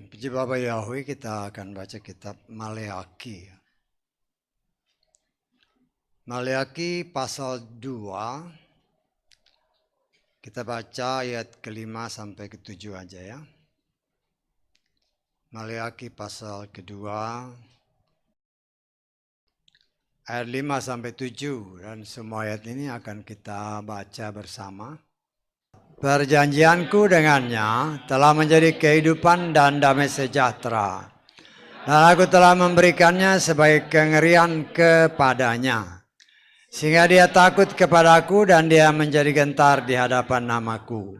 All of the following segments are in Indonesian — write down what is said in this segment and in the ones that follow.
Puji Bapa Yahweh, kita akan baca kitab Maleaki. Maleaki pasal 2, kita baca ayat ke-5 sampai ke-7 aja ya. Maleaki pasal kedua, ayat 5 sampai 7, dan semua ayat ini akan kita baca bersama. Perjanjianku dengannya telah menjadi kehidupan dan damai sejahtera, dan aku telah memberikannya sebagai kengerian kepadanya, sehingga dia takut kepadaku dan dia menjadi gentar di hadapan namaku.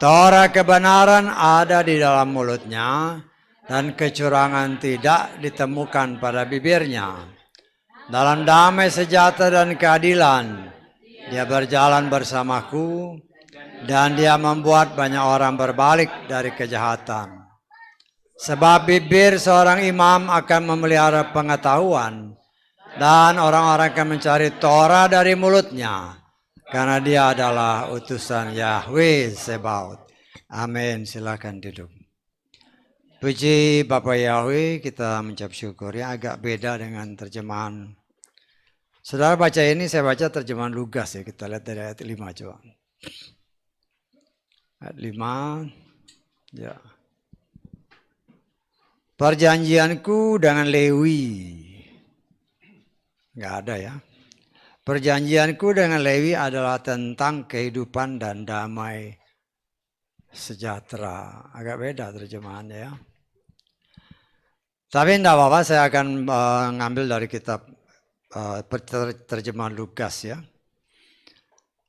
Torah kebenaran ada di dalam mulutnya, dan kecurangan tidak ditemukan pada bibirnya. Dalam damai sejahtera dan keadilan, dia berjalan bersamaku, dan dia membuat banyak orang berbalik dari kejahatan. Sebab bibir seorang imam akan memelihara pengetahuan, dan orang-orang akan mencari Torah dari mulutnya, karena dia adalah utusan Yahweh Sebaot. Amin. Silakan duduk. Puji Bapa Yahweh, kita mengucap syukur ya, agak beda dengan terjemahan. Saudara baca ini, saya baca terjemahan Lugas ya, kita lihat dari ayat 5 coba. Ayat 5, ya. Perjanjianku dengan Lewi. Nggak ada ya. Perjanjianku dengan Lewi adalah tentang kehidupan dan damai sejahtera. Agak beda terjemahannya ya. Tapi tidak apa-apa, saya akan ngambil dari kitab terjemahan Lukas ya.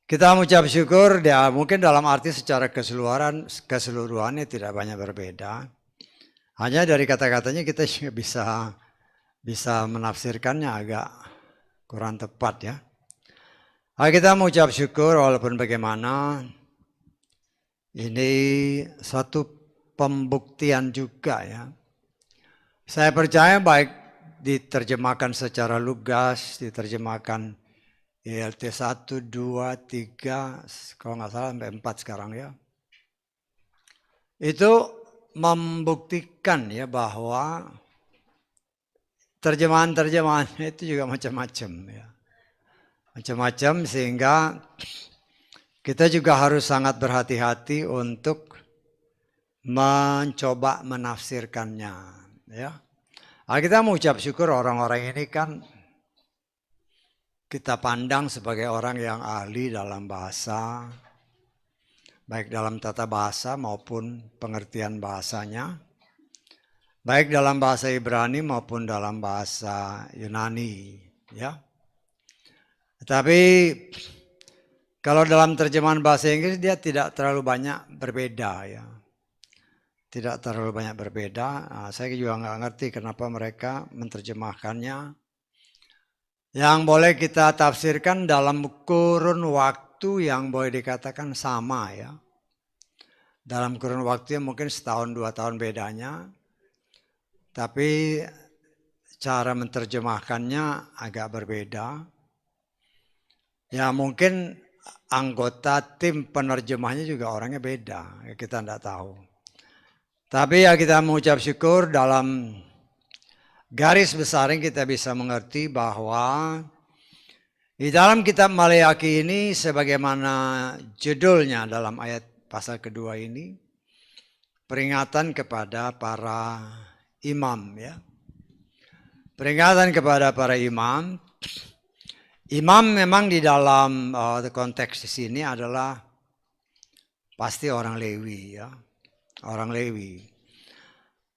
Kita mengucap syukur, ya mungkin dalam arti secara keseluruhannya tidak banyak berbeda. Hanya dari kata-katanya kita juga bisa menafsirkannya agak kurang tepat ya. Kita mengucap syukur walaupun bagaimana ini satu pembuktian juga ya. Saya percaya baik diterjemahkan secara lugas, diterjemahkan ILT 1, 2, 3, kalau nggak salah sampai 4 sekarang ya. Itu membuktikan ya bahwa terjemahan-terjemahannya itu juga macam-macam ya. Macam-macam sehingga kita juga harus sangat berhati-hati untuk mencoba menafsirkannya ya. Kita mengucap syukur orang-orang ini kan kita pandang sebagai orang yang ahli dalam bahasa, baik dalam tata bahasa maupun pengertian bahasanya, baik dalam bahasa Ibrani maupun dalam bahasa Yunani ya. Tapi kalau dalam terjemahan bahasa Inggris dia tidak terlalu banyak berbeda ya. Tidak terlalu banyak berbeda. Nah, saya juga nggak ngerti kenapa mereka menerjemahkannya. Yang boleh kita tafsirkan dalam kurun waktu yang boleh dikatakan sama ya. Dalam kurun waktu yang mungkin setahun 2 tahun bedanya. Tapi cara menerjemahkannya agak berbeda. Ya mungkin anggota tim penerjemahnya juga orangnya beda. Kita tidak tahu. Tapi ya kita mengucap syukur dalam garis besar yang kita bisa mengerti bahwa di dalam kitab Maleaki ini sebagaimana judulnya dalam ayat pasal kedua ini, peringatan kepada para imam ya. Peringatan kepada para imam. Imam memang di dalam konteks di sini adalah pasti orang Lewi ya. Orang Lewi.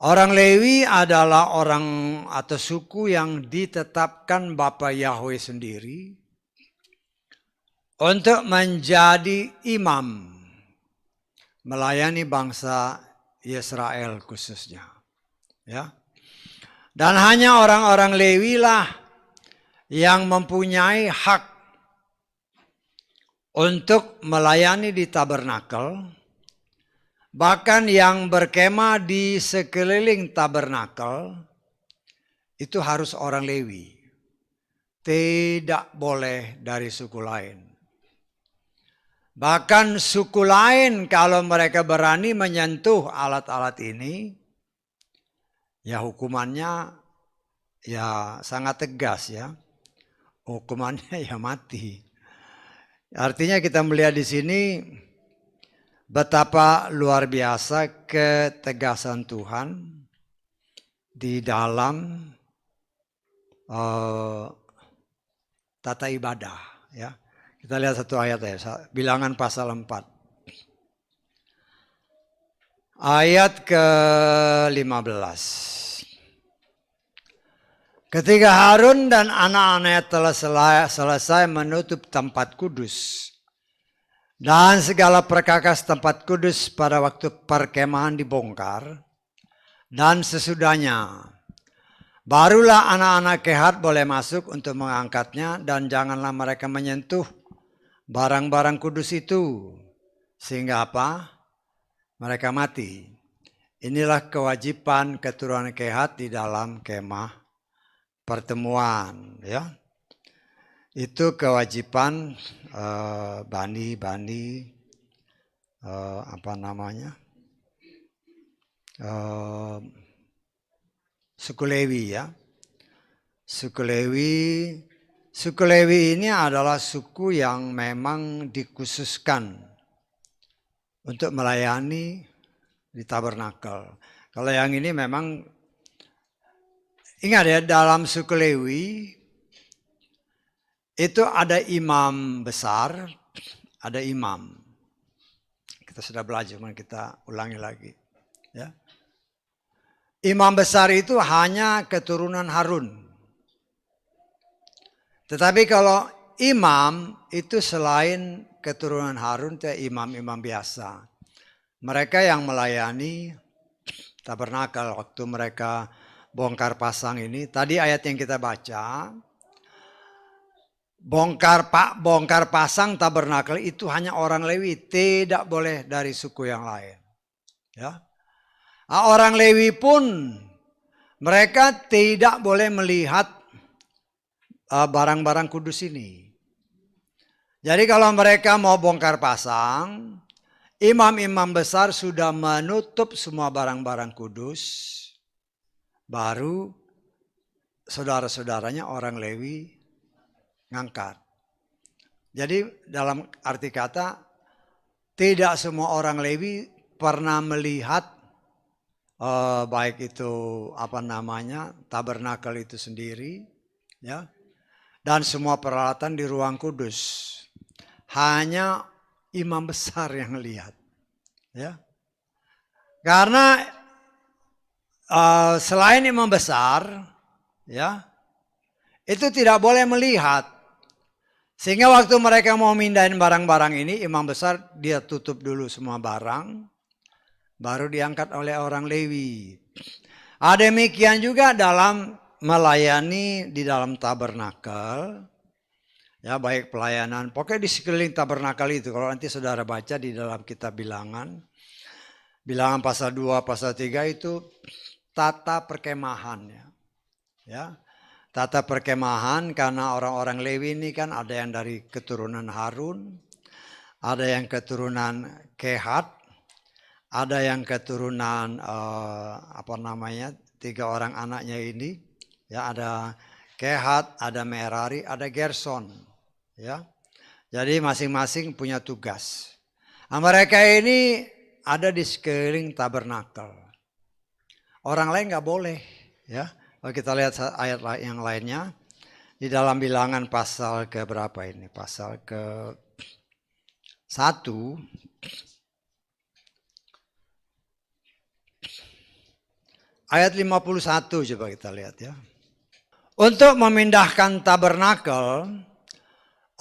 Orang Lewi adalah orang atau suku yang ditetapkan Bapa Yahweh sendiri untuk menjadi imam melayani bangsa Israel khususnya. Ya. Dan hanya orang-orang Lewi lah yang mempunyai hak untuk melayani di tabernakel. Bahkan yang berkemah di sekeliling tabernakel itu harus orang Lewi. Tidak boleh dari suku lain. Bahkan suku lain kalau mereka berani menyentuh alat-alat ini, ya hukumannya ya sangat tegas ya. Hukumannya ya mati. Artinya kita melihat di sini betapa luar biasa ketegasan Tuhan di dalam tata ibadah ya. Kita lihat satu ayat ya, Bilangan pasal 4. Ayat ke-15. Ketika Harun dan anak-anaknya telah selesai menutup tempat kudus dan segala perkakas tempat kudus pada waktu perkemahan dibongkar, dan sesudahnya barulah anak-anak Kehat boleh masuk untuk mengangkatnya, dan janganlah mereka menyentuh barang-barang kudus itu, sehingga apa? Mereka mati. Inilah kewajiban keturunan Kehat di dalam kemah pertemuan, ya. Itu kewajiban bani suku Lewi ya. Suku Lewi ini adalah suku yang memang dikhususkan untuk melayani di tabernakel. Kalau yang ini memang, ingat ya, dalam suku Lewi itu ada imam besar, ada imam. Kita sudah belajar, kita ulangi lagi. Ya. Imam besar itu hanya keturunan Harun. Tetapi kalau imam itu selain keturunan Harun, itu imam-imam biasa. Mereka yang melayani tabernakel waktu mereka bongkar pasang ini. Tadi ayat yang kita baca, bongkar pasang tabernakel itu hanya orang Lewi, tidak boleh dari suku yang lain. Ya. Orang Lewi pun mereka tidak boleh melihat barang-barang kudus ini. Jadi kalau mereka mau bongkar pasang, imam-imam besar sudah menutup semua barang-barang kudus, baru saudara-saudaranya orang Lewi ngangkat. Jadi dalam arti kata, tidak semua orang Lewi pernah melihat baik itu tabernakel itu sendiri, ya, dan semua peralatan di ruang kudus. Hanya imam besar yang lihat, ya. Karena selain imam besar, ya, itu tidak boleh melihat. Sehingga waktu mereka mau mindahin barang-barang ini, imam besar dia tutup dulu semua barang, baru diangkat oleh orang Lewi. Demikian juga dalam melayani di dalam tabernakel, ya, baik pelayanan, pokoknya di sekeliling tabernakel itu. Kalau nanti saudara baca di dalam kitab Bilangan pasal 2, pasal 3 itu tata perkemahan, ya. Tata perkemahan, karena orang-orang Lewi ini kan ada yang dari keturunan Harun, ada yang keturunan Kehat, ada yang keturunan 3 orang anaknya ini, ya, ada Kehat, ada Merari, ada Gerson, ya. Jadi masing-masing punya tugas. Nah, mereka ini ada di sekeliling tabernakel. Orang lain nggak boleh, ya. Kalau kita lihat ayat yang lainnya di dalam Bilangan pasal ke berapa ini? Pasal ke 1. Ayat 51 coba kita lihat ya. Untuk memindahkan tabernakel,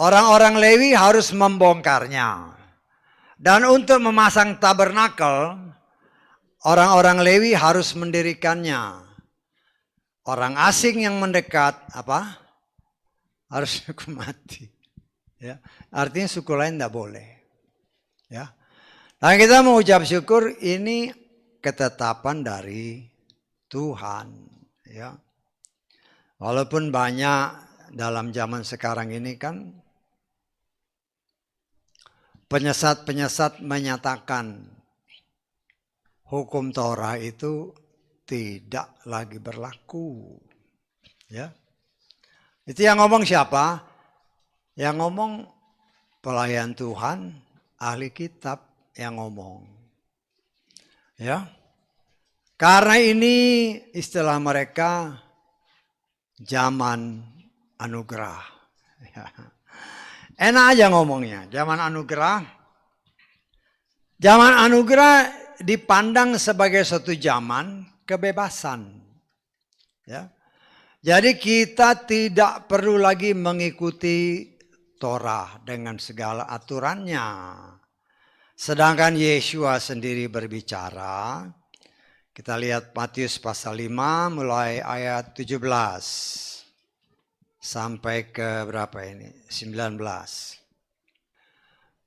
orang-orang Lewi harus membongkarnya. Dan untuk memasang tabernakel, orang-orang Lewi harus mendirikannya. Orang asing yang mendekat harus hukum mati. Ya. Artinya suku lain tidak boleh. Ya. Dan kita mengucap syukur, ini ketetapan dari Tuhan. Ya. Walaupun banyak dalam zaman sekarang ini kan penyesat-penyesat menyatakan hukum Torah itu tidak lagi berlaku. Ya. Itu yang ngomong siapa? Yang ngomong pelayan Tuhan, ahli kitab yang ngomong. Ya. Karena ini istilah mereka zaman anugerah. Ya. Enak aja ngomongnya, zaman anugerah. Zaman anugerah dipandang sebagai suatu zaman kebebasan. Ya. Jadi kita tidak perlu lagi mengikuti Torah dengan segala aturannya. Sedangkan Yeshua sendiri berbicara. Kita lihat Matius pasal 5 mulai ayat 17. Sampai ke berapa ini? 19.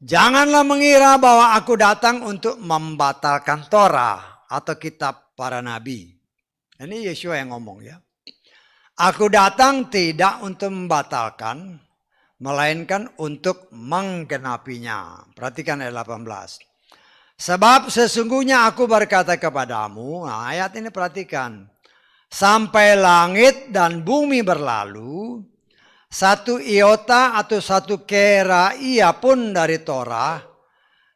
Janganlah mengira bahwa aku datang untuk membatalkan Torah atau kitab para nabi. Ini Yeshua yang ngomong ya. Aku datang tidak untuk membatalkan, melainkan untuk menggenapinya. Perhatikan ayat 18. Sebab sesungguhnya aku berkata kepadamu, nah ayat ini perhatikan. Sampai langit dan bumi berlalu, satu iota atau satu kera ia pun dari Torah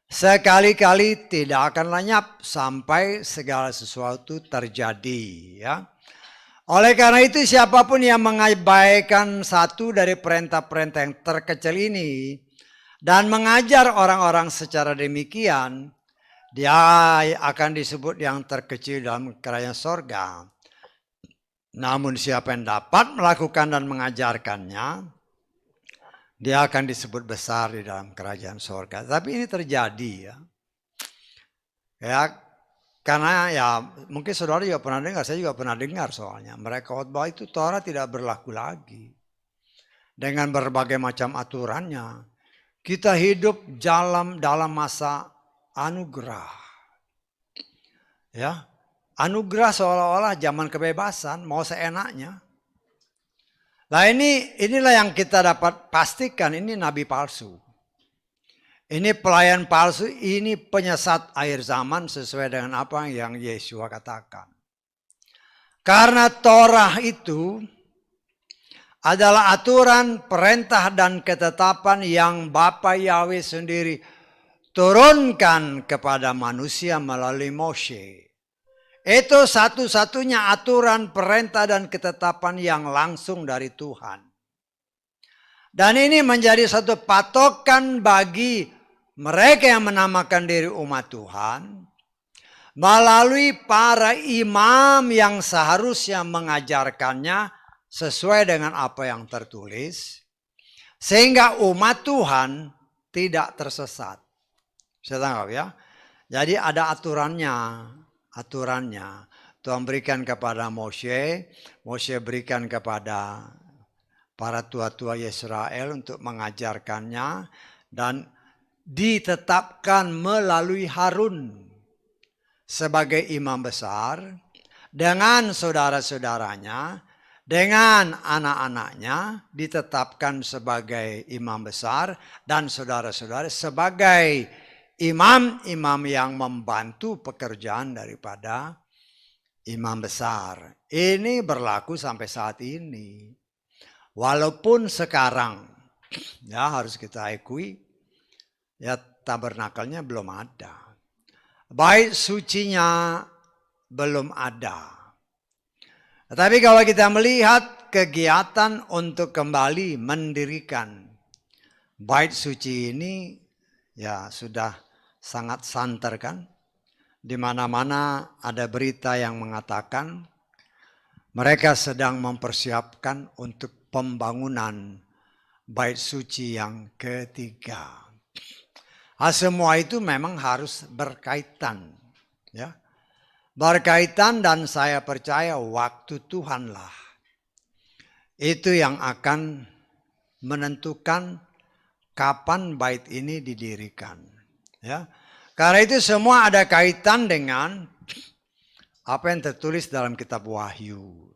sekali-kali tidak akan lenyap sampai segala sesuatu terjadi. Ya. Oleh karena itu siapapun yang mengabaikan satu dari perintah-perintah yang terkecil ini dan mengajar orang-orang secara demikian, dia akan disebut yang terkecil dalam kerajaan sorga. Namun siapa yang dapat melakukan dan mengajarkannya, dia akan disebut besar di dalam kerajaan sorga. Tapi ini terjadi ya. Ya, karena ya mungkin saudara juga pernah dengar, saya juga pernah dengar soalnya. Mereka khotbah itu Torah tidak berlaku lagi. Dengan berbagai macam aturannya. Kita hidup dalam masa anugerah. Ya. Anugerah seolah-olah zaman kebebasan, mau seenaknya. Nah inilah yang kita dapat pastikan, ini nabi palsu. Ini pelayan palsu, ini penyesat akhir zaman sesuai dengan apa yang Yeshua katakan. Karena Torah itu adalah aturan, perintah dan ketetapan yang Bapa Yahweh sendiri turunkan kepada manusia melalui Moshe. Itu satu-satunya aturan, perintah, dan ketetapan yang langsung dari Tuhan. Dan ini menjadi satu patokan bagi mereka yang menamakan diri umat Tuhan. Melalui para imam yang seharusnya mengajarkannya sesuai dengan apa yang tertulis. Sehingga umat Tuhan tidak tersesat. Saya tangkap ya. Jadi ada aturannya. Tuhan berikan kepada Moshe berikan kepada para tua-tua Israel untuk mengajarkannya dan ditetapkan melalui Harun sebagai imam besar dengan saudara-saudaranya, dengan anak-anaknya ditetapkan sebagai imam besar dan saudara-saudara sebagai imam-imam yang membantu pekerjaan daripada imam besar. Ini berlaku sampai saat ini. Walaupun sekarang, ya harus kita akui, ya tabernakelnya belum ada. Bait sucinya belum ada. Tetapi kalau kita melihat kegiatan untuk kembali mendirikan bait suci ini, ya sudah sangat santer kan. Di mana-mana ada berita yang mengatakan mereka sedang mempersiapkan untuk pembangunan bait suci yang ketiga. Semua itu memang harus berkaitan. Ya. Berkaitan dan saya percaya waktu Tuhanlah. Itu yang akan menentukan kapan bait ini didirikan. Ya. Karena itu semua ada kaitan dengan apa yang tertulis dalam kitab Wahyu.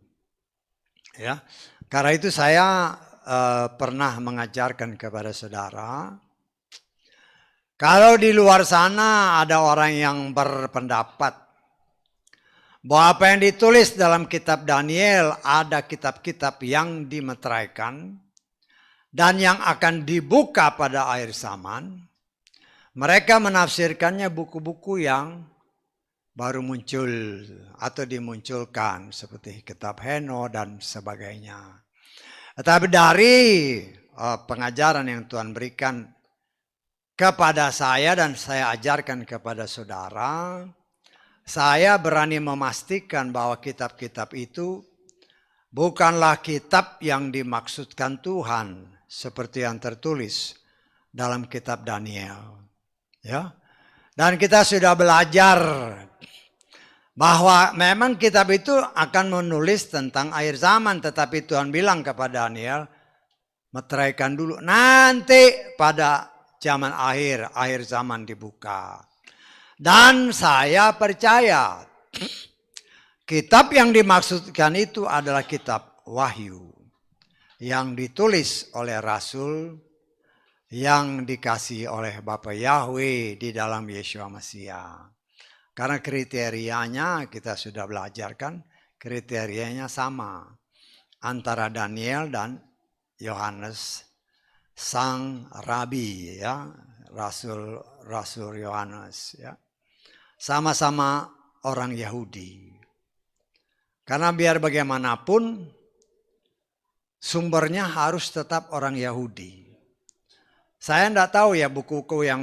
Ya. Karena itu saya pernah mengajarkan kepada saudara, Kalau di luar sana ada orang yang berpendapat bahwa apa yang ditulis dalam kitab Daniel ada kitab-kitab yang dimeteraikan dan yang akan dibuka pada akhir zaman, mereka menafsirkannya buku-buku yang baru muncul atau dimunculkan seperti kitab Heno dan sebagainya. Tetapi dari pengajaran yang Tuhan berikan kepada saya dan saya ajarkan kepada saudara, saya berani memastikan bahwa kitab-kitab itu bukanlah kitab yang dimaksudkan Tuhan seperti yang tertulis dalam kitab Daniel. Ya. Dan kita sudah belajar bahwa memang kitab itu akan menulis tentang akhir zaman, tetapi Tuhan bilang kepada Daniel, meteraikan dulu, nanti pada zaman akhir zaman dibuka. Dan saya percaya kitab yang dimaksudkan itu adalah kitab Wahyu yang ditulis oleh Rasul yang dikasih oleh Bapa Yahweh di dalam Yeshua Mesias. Karena kriterianya kita sudah belajarkan, kriterianya sama antara Daniel dan Yohanes sang rabi, ya, Rasul Yohanes, ya. Sama-sama orang Yahudi. Karena biar bagaimanapun sumbernya harus tetap orang Yahudi. Saya tidak tahu ya buku-buku yang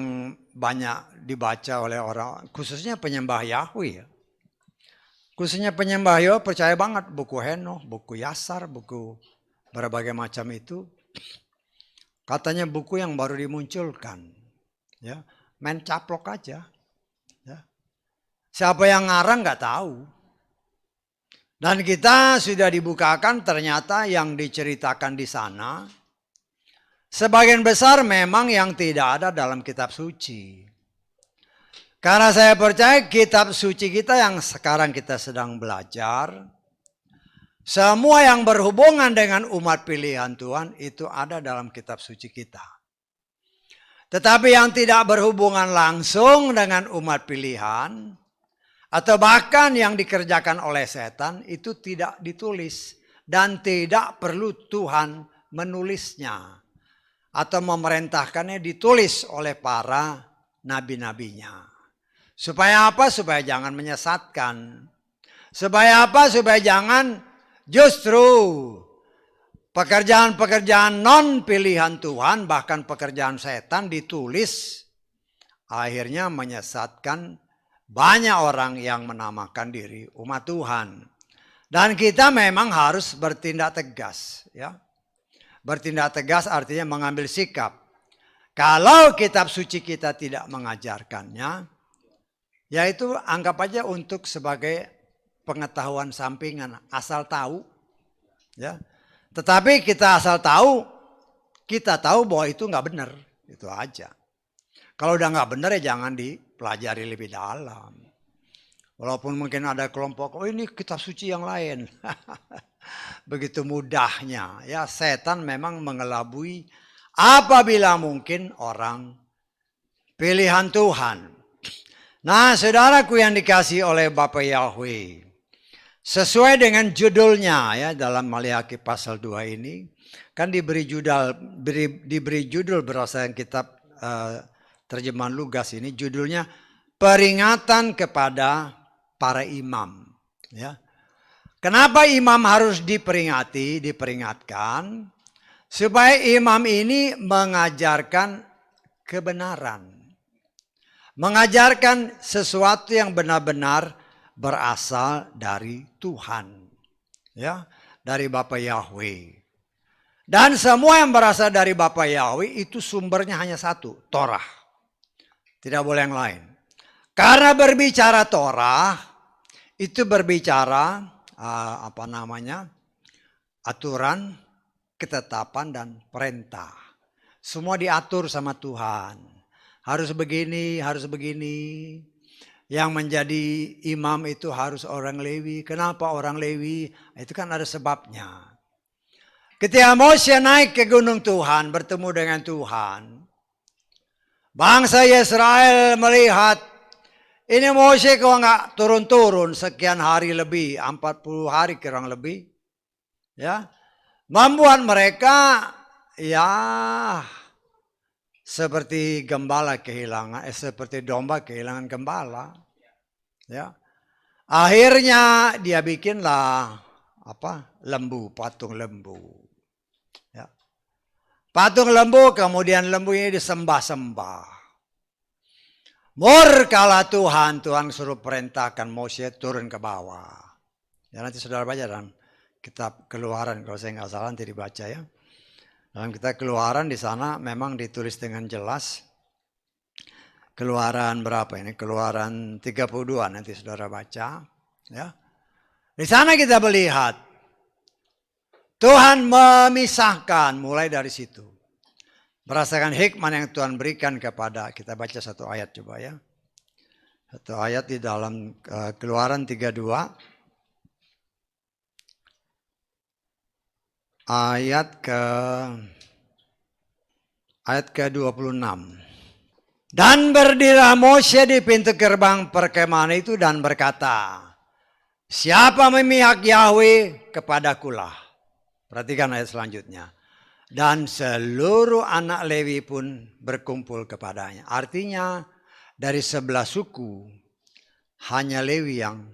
banyak dibaca oleh orang, khususnya penyembah Yahweh, ya. Khususnya penyembah Yahweh percaya banget buku Henoh, buku Yasar, buku berbagai macam itu. Katanya buku yang baru dimunculkan, ya, main caplok aja, ya. Siapa yang ngarang nggak tahu. Dan kita sudah dibukakan ternyata yang diceritakan di sana, sebagian besar memang yang tidak ada dalam kitab suci. Karena saya percaya kitab suci kita yang sekarang kita sedang belajar, semua yang berhubungan dengan umat pilihan Tuhan itu ada dalam kitab suci kita. Tetapi yang tidak berhubungan langsung dengan umat pilihan, atau bahkan yang dikerjakan oleh setan, itu tidak ditulis. Dan tidak perlu Tuhan menulisnya. Atau memerintahkannya ditulis oleh para nabi-nabinya. Supaya apa? Supaya jangan menyesatkan. Supaya apa? Supaya jangan justru pekerjaan-pekerjaan non pilihan Tuhan, bahkan pekerjaan setan ditulis, akhirnya menyesatkan banyak orang yang menamakan diri umat Tuhan. Dan kita memang harus bertindak tegas, ya. Bertindak tegas artinya mengambil sikap. Kalau kitab suci kita tidak mengajarkannya, yaitu anggap aja untuk sebagai pengetahuan sampingan, asal tahu, ya. Tetapi kita asal tahu, kita tahu bahwa itu nggak benar, itu aja. Kalau udah nggak benar ya jangan dipelajari lebih dalam. Walaupun mungkin ada kelompok, oh ini kitab suci yang lain, begitu mudahnya, ya. Setan memang mengelabui apabila mungkin orang pilihan Tuhan. Nah, saudaraku yang dikasihi oleh Bapa Yahweh, sesuai dengan judulnya, ya, dalam Maleakhi pasal 2 ini kan diberi judul berdasarkan kitab terjemahan Lugas ini, judulnya peringatan kepada para imam, ya. Kenapa imam harus diperingatkan? Supaya imam ini mengajarkan kebenaran, mengajarkan sesuatu yang benar-benar berasal dari Tuhan, ya, dari Bapa Yahweh. Dan semua yang berasal dari Bapa Yahweh itu sumbernya hanya satu, Torah. Tidak boleh yang lain. Karena berbicara Torah itu berbicara aturan, ketetapan dan perintah. Semua diatur sama Tuhan. Harus begini, harus begini. Yang menjadi imam itu harus orang Lewi. Kenapa orang Lewi? Itu kan ada sebabnya. Ketika Moshe naik ke gunung Tuhan, bertemu dengan Tuhan, Bangsa Israel melihat ini Mose kok nggak turun-turun sekian hari lebih, 40 hari kurang lebih. Ya, membuat mereka ya seperti gembala kehilangan, seperti domba kehilangan gembala. Ya, akhirnya dia bikinlah lembu, patung lembu. Ya. Patung lembu, kemudian lembu ini disembah-sembah. Murkalah Tuhan, Tuhan suruh perintahkan Mose turun ke bawah. Ya nanti saudara baca dalam kitab Keluaran, kalau saya nggak salah nanti dibaca ya. Dalam kitab Keluaran di sana memang ditulis dengan jelas. Keluaran berapa ini? Keluaran 32 nanti saudara baca. Ya. Di sana kita melihat Tuhan memisahkan mulai dari situ. Merasakan hikmah yang Tuhan berikan kepada kita. Baca satu ayat coba ya. Satu ayat di dalam Keluaran 32. Ayat ke-26. Dan berdirilah Mose di pintu gerbang perkemahan itu dan berkata, siapa memihak Yahweh kepadakulah. Perhatikan ayat selanjutnya. Dan seluruh anak Lewi pun berkumpul kepadanya. Artinya dari 11 suku hanya Lewi yang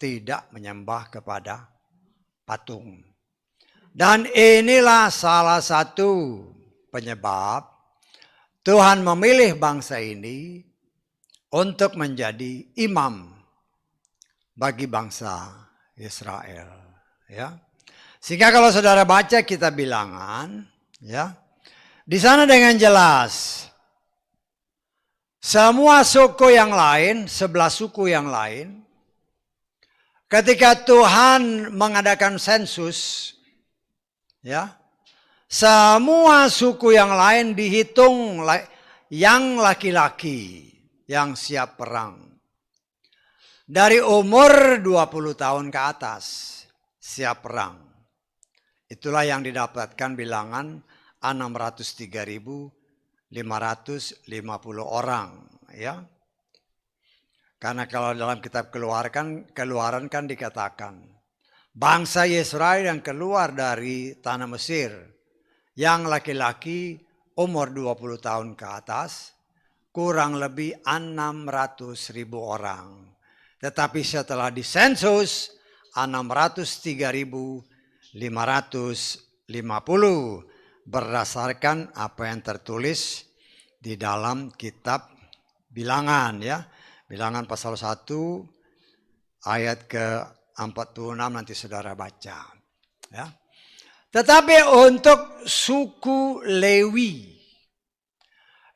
tidak menyembah kepada patung. Dan inilah salah satu penyebab Tuhan memilih bangsa ini untuk menjadi imam bagi bangsa Israel. Ya. Sehingga kalau saudara baca kitab Bilangan, ya, di sana dengan jelas semua suku yang lain, 11 suku yang lain, ketika Tuhan mengadakan sensus, ya, semua suku yang lain dihitung yang laki-laki yang siap perang. Dari umur 20 tahun ke atas siap perang. Itulah yang didapatkan Bilangan 603.550 orang, ya. Karena kalau dalam kitab Keluaran kan dikatakan bangsa Israel yang keluar dari tanah Mesir yang laki-laki umur 20 tahun ke atas kurang lebih 600.000 orang. Tetapi setelah disensus 603.550 berdasarkan apa yang tertulis di dalam kitab Bilangan ya. Bilangan pasal 1 ayat ke-46 nanti saudara baca. Ya. Tetapi untuk suku Lewi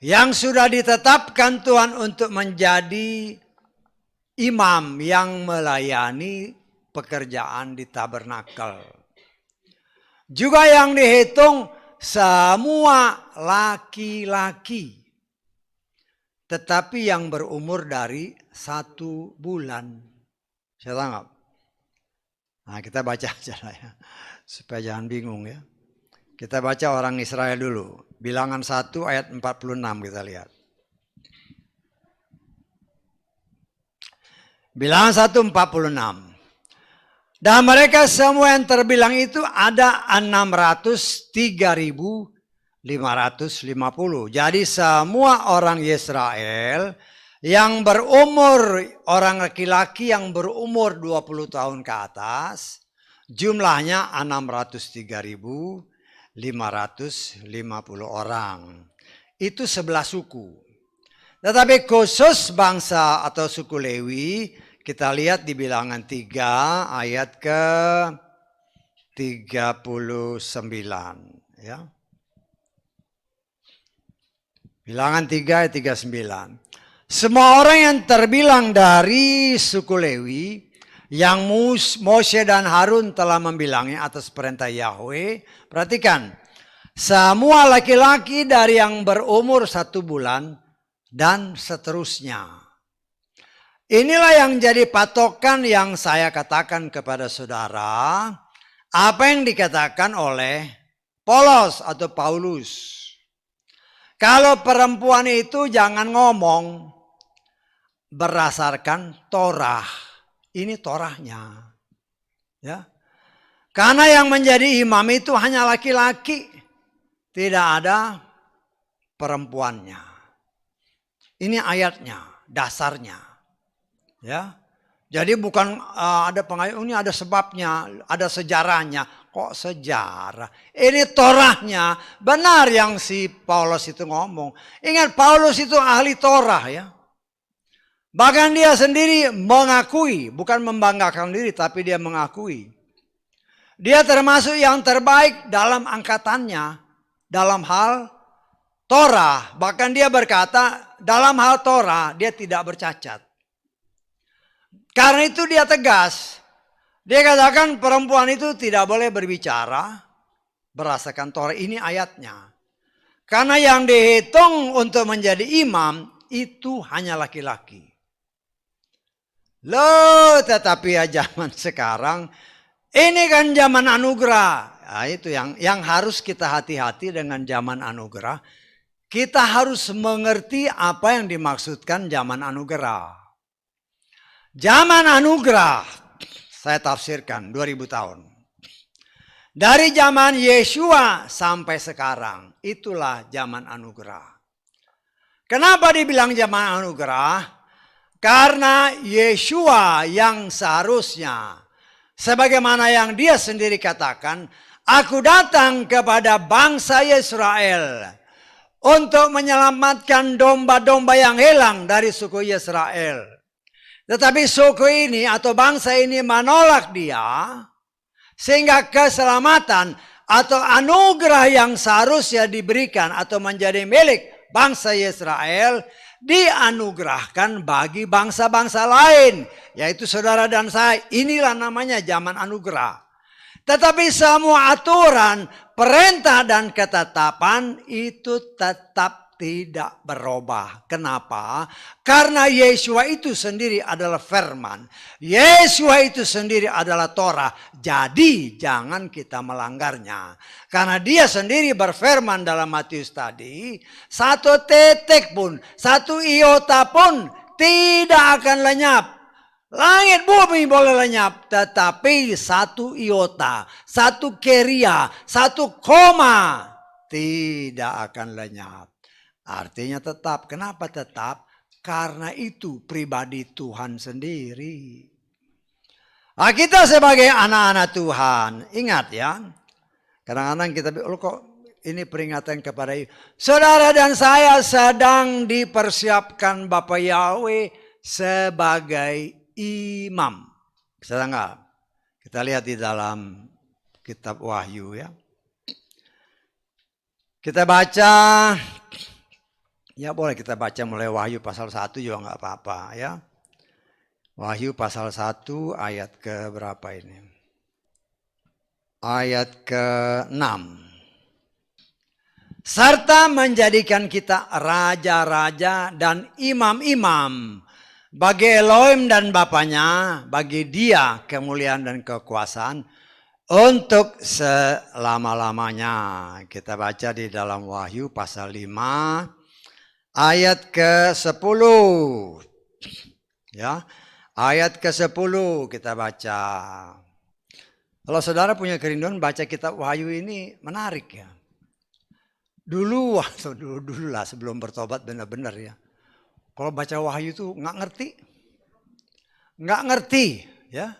yang sudah ditetapkan Tuhan untuk menjadi imam yang melayani pekerjaan di tabernakel. Juga yang dihitung semua laki-laki. Tetapi yang berumur dari 1 bulan. Saya tangkap. Nah kita baca aja lah ya. Supaya jangan bingung ya. Kita baca orang Israel dulu. Bilangan 1 ayat 46 kita lihat. Bilangan 1 46. Dan mereka semua yang terbilang itu ada 603.550. Jadi semua orang Israel yang berumur, orang laki-laki yang berumur 20 tahun ke atas, jumlahnya 603.550 orang. Itu 11 suku. Tetapi khusus bangsa atau suku Lewi, kita lihat di Bilangan 3 ayat ke-39. Ya. Bilangan 3 ayat 39. Semua orang yang terbilang dari suku Lewi yang Mose dan Harun telah membilangi atas perintah Yahweh. Perhatikan, semua laki-laki dari yang berumur 1 bulan dan seterusnya. Inilah yang jadi patokan yang saya katakan kepada saudara. Apa yang dikatakan oleh Polos atau Paulus. Kalau perempuan itu jangan ngomong berdasarkan Torah. Ini Torahnya. Ya. Karena yang menjadi imam itu hanya laki-laki. Tidak ada perempuannya. Ini ayatnya, dasarnya. Ya. Jadi bukan ada pengayat, ini ada sebabnya, ada sejarahnya. Kok sejarah? Ini Torahnya. Benar yang si Paulus itu ngomong. Ingat Paulus itu ahli Torah ya. Bahkan dia sendiri mengakui, bukan membanggakan diri, tapi dia mengakui. Dia termasuk yang terbaik dalam angkatannya, dalam hal Torah. Bahkan dia berkata, dalam hal Torah dia tidak bercacat. Karena itu dia tegas. Dia katakan perempuan itu tidak boleh berbicara berdasarkan Torah. Ini ayatnya. Karena yang dihitung untuk menjadi imam itu hanya laki-laki. Loh, tetapi ya zaman sekarang ini kan zaman anugerah. Nah, itu yang harus kita hati-hati dengan zaman anugerah. Kita harus mengerti apa yang dimaksudkan zaman anugerah. Zaman anugerah, saya tafsirkan 2000 tahun. Dari zaman Yeshua sampai sekarang, itulah zaman anugerah. Kenapa dibilang zaman anugerah? Karena Yeshua yang seharusnya, sebagaimana yang dia sendiri katakan, aku datang kepada bangsa Israel untuk menyelamatkan domba-domba yang hilang dari suku Israel. Tetapi suku ini atau bangsa ini menolak dia, sehingga keselamatan atau anugerah yang seharusnya diberikan atau menjadi milik bangsa Israel dianugerahkan bagi bangsa-bangsa lain, yaitu saudara dan saya. Inilah namanya zaman anugerah. Tetapi semua aturan, perintah dan ketetapan itu tetap tidak berubah. Kenapa? Karena Yeshua itu sendiri adalah firman. Yeshua itu sendiri adalah Torah. Jadi jangan kita melanggarnya. Karena dia sendiri berfirman dalam Matius tadi, satu titik pun, satu iota pun tidak akan lenyap. Langit bumi boleh lenyap, tetapi satu iota, satu keria, satu koma tidak akan lenyap. Artinya tetap. Kenapa tetap? Karena itu pribadi Tuhan sendiri. Nah, kita sebagai anak-anak Tuhan, ingat ya. Kadang-kadang kita kok ini peringatan kepada saudara dan saya sedang dipersiapkan Bapak Yahweh sebagai imam. Bisa enggak? Kita lihat di dalam kitab Wahyu ya. Kita baca, ya boleh kita baca mulai Wahyu pasal 1 juga enggak apa-apa ya. Wahyu pasal 1 ayat ke berapa ini? Ayat ke-6. Serta menjadikan kita raja-raja dan imam-imam bagi Elohim dan Bapaknya, bagi dia kemuliaan dan kekuasaan untuk selama-lamanya. Kita baca di dalam Wahyu pasal 5 ayat ke-10. Ya, ayat ke-10 kita baca. Kalau saudara punya kerinduan baca kitab Wahyu ini menarik ya. Dulu lah sebelum bertobat benar-benar ya. Kalau baca Wahyu itu nggak ngerti ya.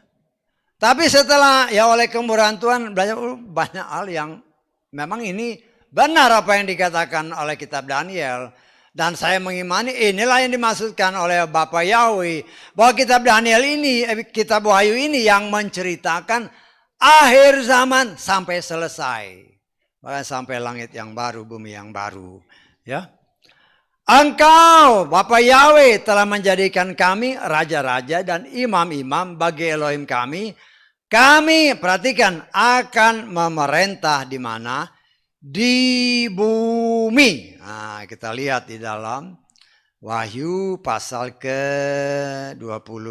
Tapi setelah ya oleh kemurahan Tuhan belajar banyak hal yang memang ini benar apa yang dikatakan oleh kitab Daniel. Dan saya mengimani inilah yang dimaksudkan oleh Bapak Yahweh. Bahwa kitab Daniel ini, kitab Wahyu ini yang menceritakan akhir zaman sampai selesai. Bahkan sampai langit yang baru, bumi yang baru. Ya. Engkau, Bapak Yahweh, telah menjadikan kami raja-raja dan imam-imam bagi Elohim kami. Kami, perhatikan, akan memerintah di mana? Di bumi. Nah, kita lihat di dalam Wahyu pasal ke-20.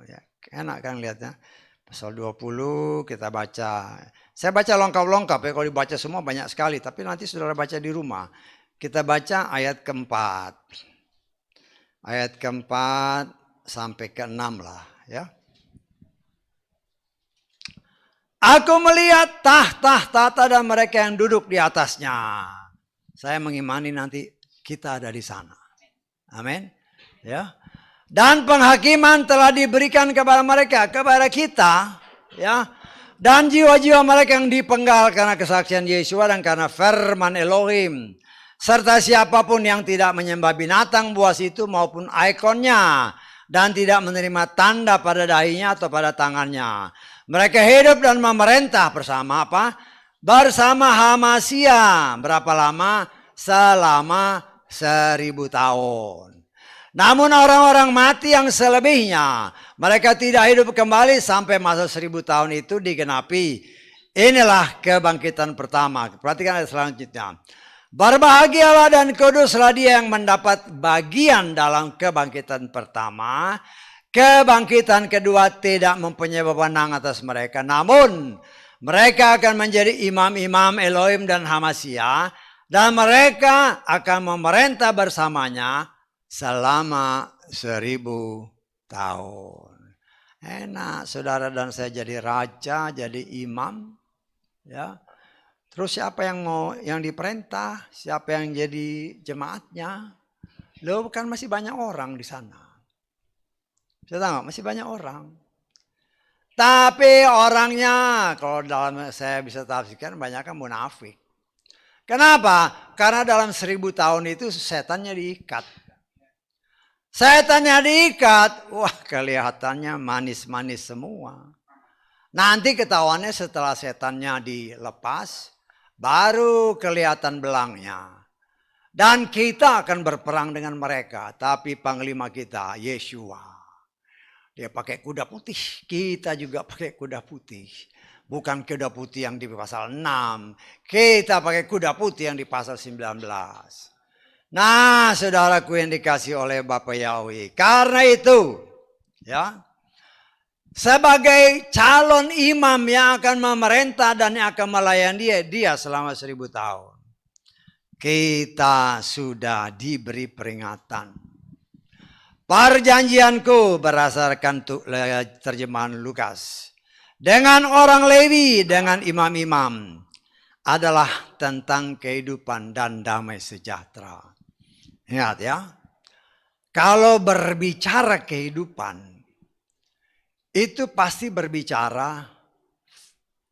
Ya, enak kan lihatnya? Pasal 20 kita baca. Saya baca lengkap-lengkap ya, kalau dibaca semua banyak sekali. Tapi nanti saudara baca di rumah. Kita baca ayat keempat. Ayat keempat sampai keenam lah ya. Aku melihat tahta dan mereka yang duduk di atasnya. Saya mengimani nanti kita ada di sana. Amin. Ya. Dan penghakiman telah diberikan kepada mereka, kepada kita, ya. Dan jiwa-jiwa mereka yang dipenggal karena kesaksian Yesua dan karena firman Elohim. Serta siapapun yang tidak menyembah binatang buas itu maupun ikonnya. Dan tidak menerima tanda pada dahinya atau pada tangannya. Mereka hidup dan memerintah bersama apa? Bersama Hamasya. Berapa lama? Selama 1000 tahun. Namun orang-orang mati yang selebihnya, mereka tidak hidup kembali sampai masa 1000 tahun itu digenapi. Inilah kebangkitan pertama. Perhatikan ayat selanjutnya. Berbahagialah dan kuduslah dia yang mendapat bagian dalam kebangkitan pertama. Kebangkitan kedua tidak mempunyai wewenang atas mereka. Namun mereka akan menjadi imam-imam Elohim dan Hamasya. Dan mereka akan memerintah bersamanya selama 1000 tahun. Enak saudara dan saya jadi raja, jadi imam. Ya. Terus siapa yang mau yang diperintah? Siapa yang jadi jemaatnya? Loh kan masih banyak orang di sana. Saya tahu masih banyak orang. Tapi orangnya kalau dalam saya bisa tafsirkan banyak kan munafik. Kenapa? Karena dalam 1000 tahun itu setannya diikat. Setannya diikat, wah kelihatannya manis-manis semua. Nanti ketahuannya setelah setannya dilepas, baru kelihatan belangnya. Dan kita akan berperang dengan mereka. Tapi panglima kita, Yesua. Dia pakai kuda putih. Kita juga pakai kuda putih. Bukan kuda putih yang di pasal 6. Kita pakai kuda putih yang di pasal 19. Nah, saudaraku yang dikasih oleh Bapak Yahweh. Karena itu, ya, sebagai calon imam yang akan memerintah dan yang akan melayani dia selama 1000 tahun. Kita sudah diberi peringatan. Perjanjianku berdasarkan terjemahan Lukas. Dengan orang Lewi, dengan imam-imam. Adalah tentang kehidupan dan damai sejahtera. Ingat ya. Kalau berbicara kehidupan. Itu pasti berbicara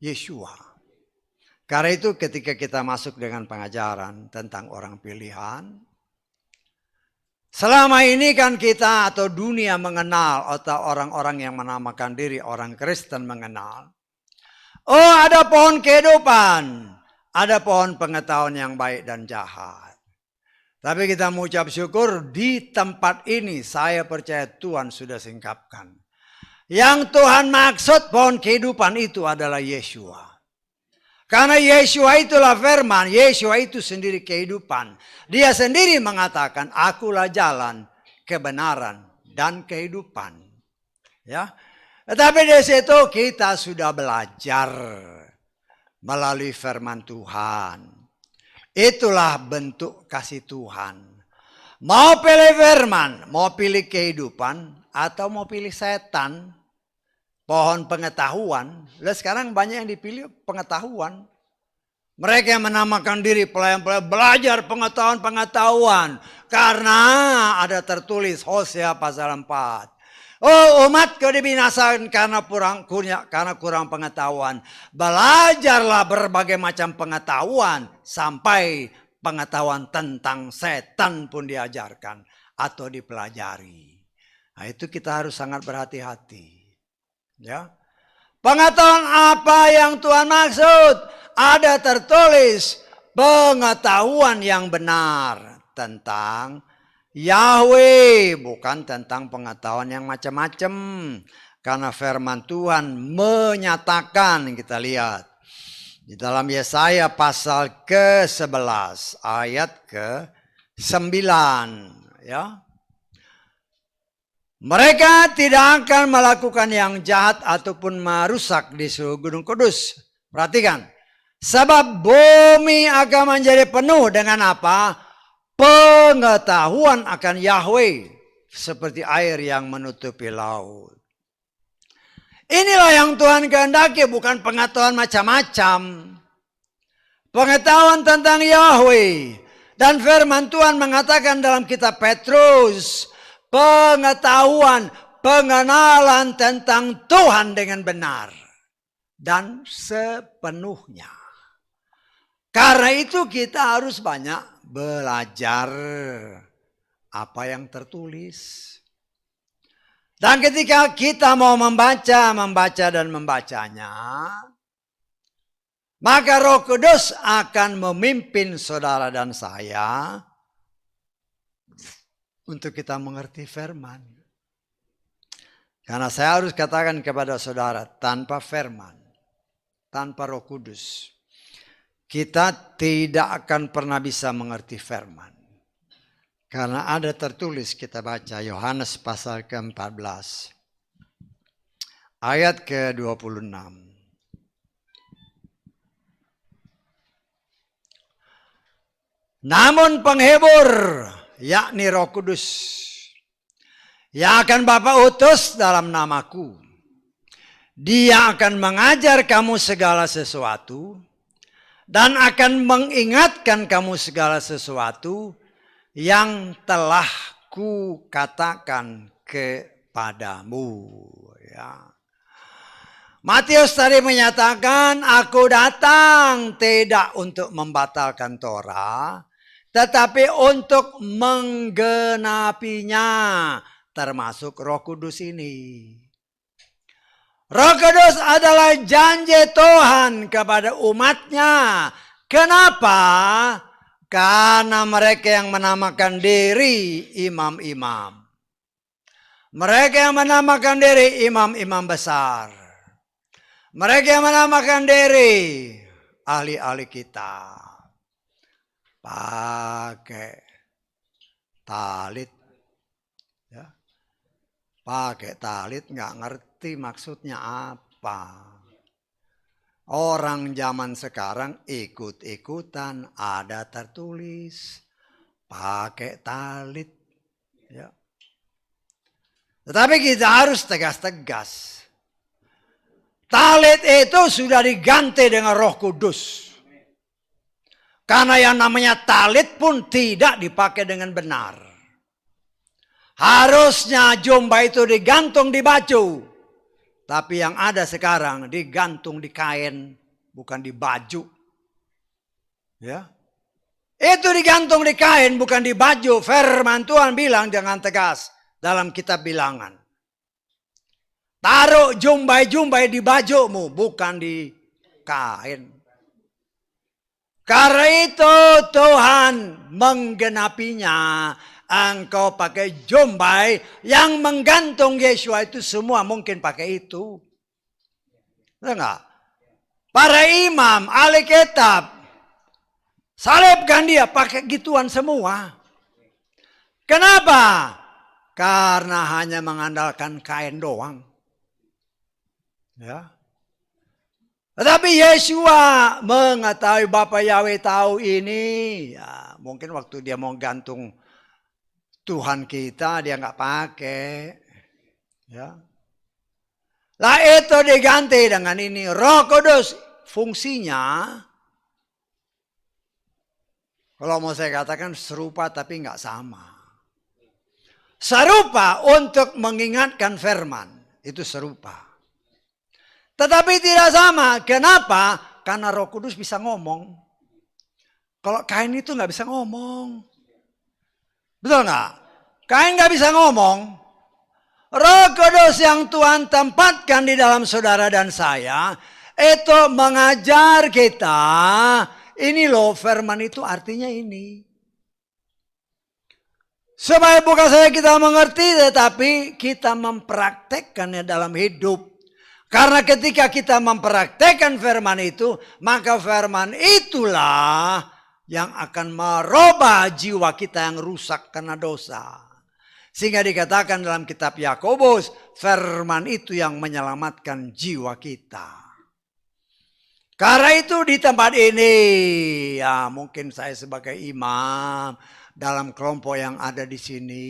Yesua. Karena itu ketika kita masuk dengan pengajaran tentang orang pilihan. Selama ini kan kita atau dunia mengenal atau orang-orang yang menamakan diri orang Kristen mengenal. Oh ada pohon kehidupan. Ada pohon pengetahuan yang baik dan jahat. Tapi kita mengucap syukur di tempat ini saya percaya Tuhan sudah singkapkan. Yang Tuhan maksud pohon kehidupan itu adalah Yesua. Karena Yesua itulah firman, Yesua itu sendiri kehidupan. Dia sendiri mengatakan, akulah jalan, kebenaran, dan kehidupan. Ya, tetapi di situ kita sudah belajar melalui firman Tuhan. Itulah bentuk kasih Tuhan. Mau pilih firman, mau pilih kehidupan, atau mau pilih setan, pohon pengetahuan. Lalu sekarang banyak yang dipilih pengetahuan. Mereka yang menamakan diri pelayan-pelayan belajar pengetahuan. Karena ada tertulis Hosea pasal 4. Oh umatku dibinasakan karena kurang pengetahuan. Belajarlah berbagai macam pengetahuan. Sampai pengetahuan tentang setan pun diajarkan. Atau dipelajari. Nah itu kita harus sangat berhati-hati. Ya, pengetahuan apa yang Tuhan maksud? Ada tertulis pengetahuan yang benar tentang Yahweh, bukan tentang pengetahuan yang macam-macam. Karena firman Tuhan menyatakan, kita lihat di dalam Yesaya pasal ke-11 ayat ke-9, ya. Mereka tidak akan melakukan yang jahat ataupun merusak di seluruh Gunung Kudus. Perhatikan. Sebab bumi akan menjadi penuh dengan apa? pengetahuan akan Yahweh seperti air yang menutupi laut. Inilah yang Tuhan kehendaki, bukan pengetahuan macam-macam. Pengetahuan tentang Yahweh. Dan firman Tuhan mengatakan dalam kitab Petrus, pengetahuan, pengenalan tentang Tuhan dengan benar dan sepenuhnya. Karena itu kita harus banyak belajar apa yang tertulis. Dan ketika kita mau membaca dan membacanya, maka Roh Kudus akan memimpin saudara dan saya untuk kita mengerti firman. Karena saya harus katakan kepada saudara, tanpa firman, tanpa Roh Kudus, kita tidak akan pernah bisa mengerti firman. Karena ada tertulis, kita baca Yohanes pasal ke-14 ayat ke-26. Namun penghibur, yakni Roh Kudus, yang akan Bapa utus dalam namaku, Dia akan mengajar kamu segala sesuatu dan akan mengingatkan kamu segala sesuatu yang telah ku katakan kepadamu. Ya. Matius tadi menyatakan, aku datang tidak untuk membatalkan Torah, tetapi untuk menggenapinya, termasuk Roh Kudus ini. Roh Kudus adalah janji Tuhan kepada umatnya. Kenapa? Karena mereka yang menamakan diri imam-imam. Mereka yang menamakan diri imam-imam besar. Mereka yang menamakan diri ahli-ahli kita. Pakai talit. Ya. Pakai talit nggak ngerti maksudnya apa. Orang zaman sekarang ikut-ikutan, ada tertulis, pakai talit. Ya. Tetapi kita harus tegas-tegas. Talit itu sudah diganti dengan Roh Kudus. Karena yang namanya talit pun tidak dipakai dengan benar. Harusnya jubah itu digantung di baju. Tapi yang ada sekarang digantung di kain, bukan di baju. Ya. Itu digantung di kain, bukan di baju. Firman Tuhan bilang dengan tegas dalam kitab Bilangan. Taruh jumbai-jumbai di bajumu, bukan di kain. Karena itu Tuhan menggenapinya. Engkau pakai jumbai yang menggantung Yesua itu semua mungkin pakai itu. Enggak? Para imam, ahli kitab, salibkan dia pakai gituan semua. Kenapa? Karena hanya mengandalkan kain doang. Ya. Tetapi Yesua mengetahui Bapa Yahweh tahu ini. Ya, mungkin waktu dia mau gantung Tuhan kita dia nggak pakai, ya. Lah itu diganti dengan ini Roh Kudus. Fungsinya, kalau mau saya katakan serupa tapi nggak sama. Serupa untuk mengingatkan firman, itu serupa. Tetapi tidak sama. Kenapa? Karena Roh Kudus bisa ngomong. Kalau kain itu nggak bisa ngomong. Betul nggak? Kain nggak bisa ngomong. Roh Kudus yang Tuhan tempatkan di dalam saudara dan saya itu mengajar kita. Ini loh firman itu artinya ini. Supaya bukan saja kita mengerti tetapi kita mempraktekkannya dalam hidup. Karena ketika kita mempraktekkan firman itu, maka firman itulah yang akan merubah jiwa kita yang rusak karena dosa. Sehingga dikatakan dalam kitab Yakobus, firman itu yang menyelamatkan jiwa kita. Karena itu di tempat ini, ya mungkin saya sebagai imam, dalam kelompok yang ada di sini.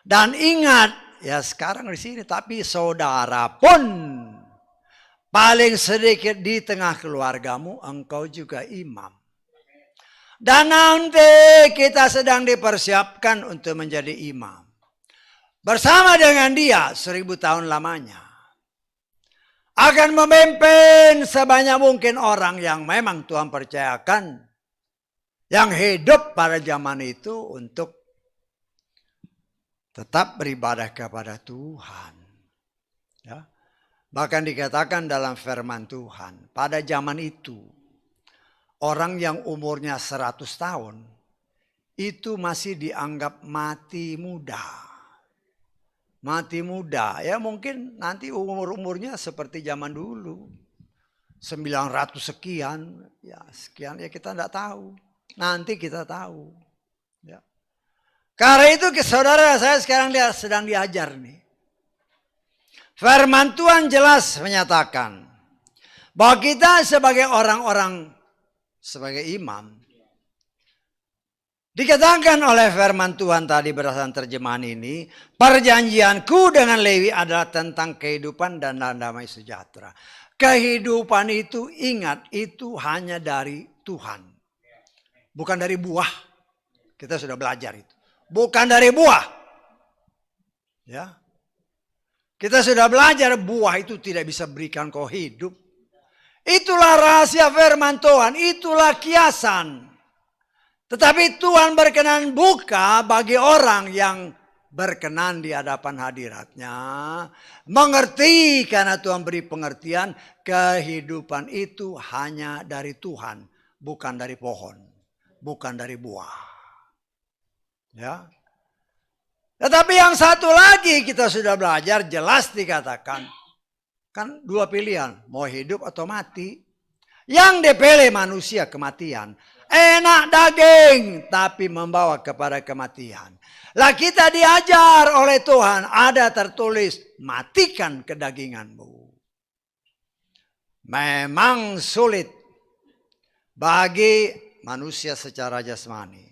Dan ingat, ya sekarang di sini, tapi saudara pun paling sedikit di tengah keluargamu, engkau juga imam. Dan nanti kita sedang dipersiapkan untuk menjadi imam. Bersama dengan dia 1000 tahun lamanya. Akan memimpin sebanyak mungkin orang yang memang Tuhan percayakan. Yang hidup pada zaman itu untuk tetap beribadah kepada Tuhan. Ya. Bahkan dikatakan dalam firman Tuhan, pada zaman itu, orang yang umurnya 100 tahun, itu masih dianggap mati muda. Mati muda, ya mungkin nanti umurnya seperti zaman dulu. 900 sekian, ya sekian, ya kita tidak tahu. Nanti kita tahu. Ya. Karena itu saudara saya sekarang dia sedang diajar nih. Firman Tuhan jelas menyatakan bahwa kita sebagai orang-orang, sebagai imam, dikatakan oleh firman Tuhan tadi berdasarkan terjemahan ini, perjanjianku dengan Lewi adalah tentang kehidupan dan damai sejahtera. Kehidupan itu ingat, itu hanya dari Tuhan. Bukan dari buah. Kita sudah belajar itu. Bukan dari buah. Ya. Kita sudah belajar buah itu tidak bisa berikan kau hidup. Itulah rahasia firman Tuhan. Itulah kiasan. Tetapi Tuhan berkenan buka bagi orang yang berkenan di hadapan hadiratnya. Mengerti karena Tuhan beri pengertian. Kehidupan itu hanya dari Tuhan. Bukan dari pohon. Bukan dari buah. Ya. Tetapi yang satu lagi kita sudah belajar jelas dikatakan. Kan dua pilihan. Mau hidup atau mati. Yang dipilih manusia kematian. Enak daging tapi membawa kepada kematian. Lah kita diajar oleh Tuhan. Ada tertulis matikan kedaginganmu. Memang sulit bagi manusia secara jasmani.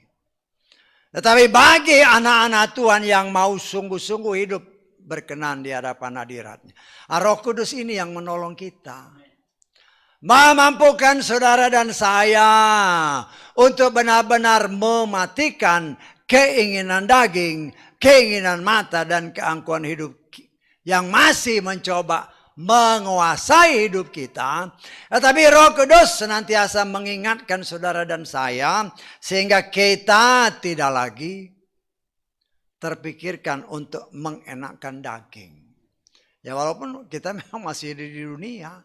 Tetapi bagi anak-anak Tuhan yang mau sungguh-sungguh hidup berkenan di hadapan hadiratnya. Roh Kudus ini yang menolong kita. Memampukan saudara dan saya untuk benar-benar mematikan keinginan daging, keinginan mata dan keangkuhan hidup yang masih mencoba menguasai hidup kita. Tetapi Roh Kudus senantiasa mengingatkan saudara dan saya sehingga kita tidak lagi terpikirkan untuk mengenakkan daging. Ya walaupun kita memang masih di dunia,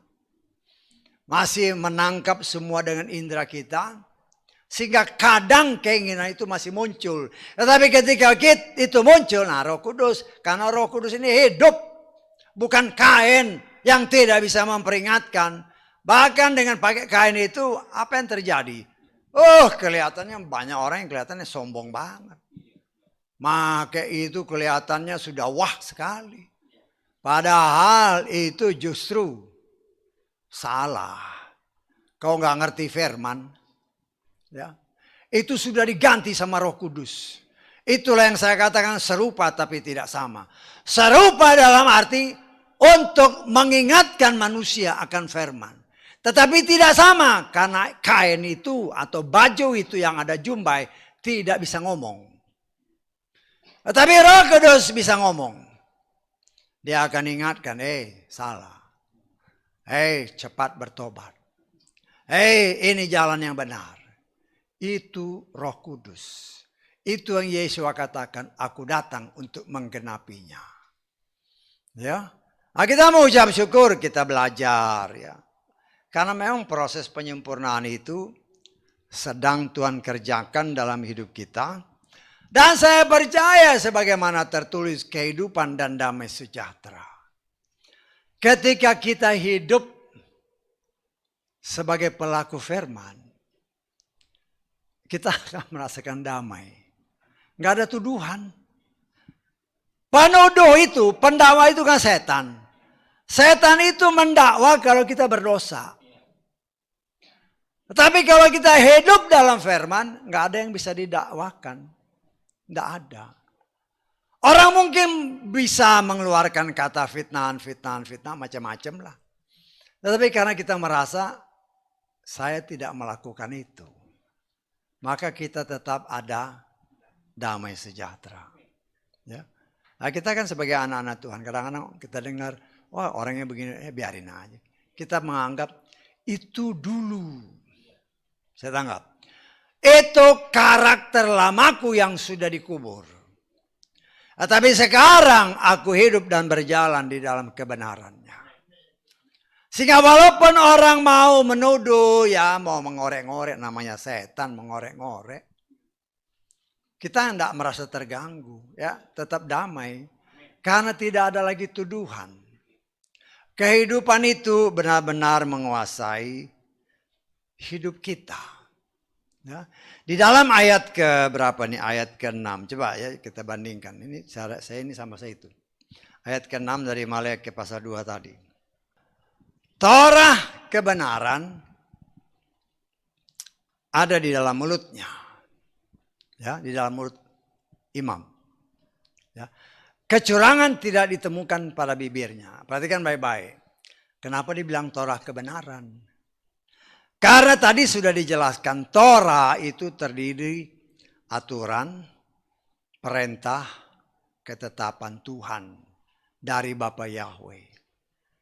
masih menangkap semua dengan indera kita, sehingga kadang keinginan itu masih muncul. Tetapi ketika itu muncul, nah Roh Kudus, karena Roh Kudus ini hidup. Bukan kain yang tidak bisa memperingatkan. Bahkan dengan pakai kain itu apa yang terjadi? Kelihatannya banyak orang yang kelihatannya sombong banget. Maka itu kelihatannya sudah wah sekali. Padahal itu justru salah. Kau nggak ngerti firman. Ya. Itu sudah diganti sama Roh Kudus. Itulah yang saya katakan serupa tapi tidak sama. Serupa dalam arti untuk mengingatkan manusia akan firman. Tetapi tidak sama karena kain itu atau baju itu yang ada jumbai tidak bisa ngomong. Tetapi Roh Kudus bisa ngomong. Dia akan ingatkan, salah. Cepat bertobat. Ini jalan yang benar. Itu Roh Kudus. Itu yang Yesus katakan, aku datang untuk menggenapinya. Ya, nah, kita mau ucap syukur, kita belajar ya. Karena memang proses penyempurnaan itu sedang Tuhan kerjakan dalam hidup kita. Dan saya percaya sebagaimana tertulis kehidupan dan damai sejahtera. Ketika kita hidup sebagai pelaku firman, kita akan merasakan damai. Nggak ada tuduhan. Penuduh itu, pendakwa itu kan setan. Setan itu mendakwa kalau kita berdosa. Tapi kalau kita hidup dalam firman, nggak ada yang bisa didakwakan. Nggak ada. Orang mungkin bisa mengeluarkan kata fitnah, macam-macam lah. Tetapi karena kita merasa, saya tidak melakukan itu. Maka kita tetap ada damai sejahtera. Ya. Nah, kita kan sebagai anak-anak Tuhan, kadang-kadang kita dengar, wah orangnya begini, biarin aja. Kita menganggap itu dulu. Saya tanggap. Itu karakter lamaku yang sudah dikubur. Tapi sekarang aku hidup dan berjalan di dalam kebenarannya. Sehingga walaupun orang mau menuduh, ya mau mengorek-ngorek, namanya setan mengorek-ngorek. Kita tidak merasa terganggu, ya tetap damai. Karena tidak ada lagi tuduhan. Kehidupan itu benar-benar menguasai hidup kita. Ya. Di dalam ayat ke berapa nih? Ayat ke-6. Coba ya kita bandingkan. Ini saya ini sama saya itu. Ayat ke-6 dari Maleakhi pasal 2 tadi. Torah kebenaran ada di dalam mulutnya. Ya, di dalam mulut imam. Ya. Kecurangan tidak ditemukan pada bibirnya. Perhatikan baik-baik. Kenapa dibilang Torah kebenaran? Karena tadi sudah dijelaskan Torah itu terdiri aturan, perintah, ketetapan Tuhan dari Bapa Yahweh.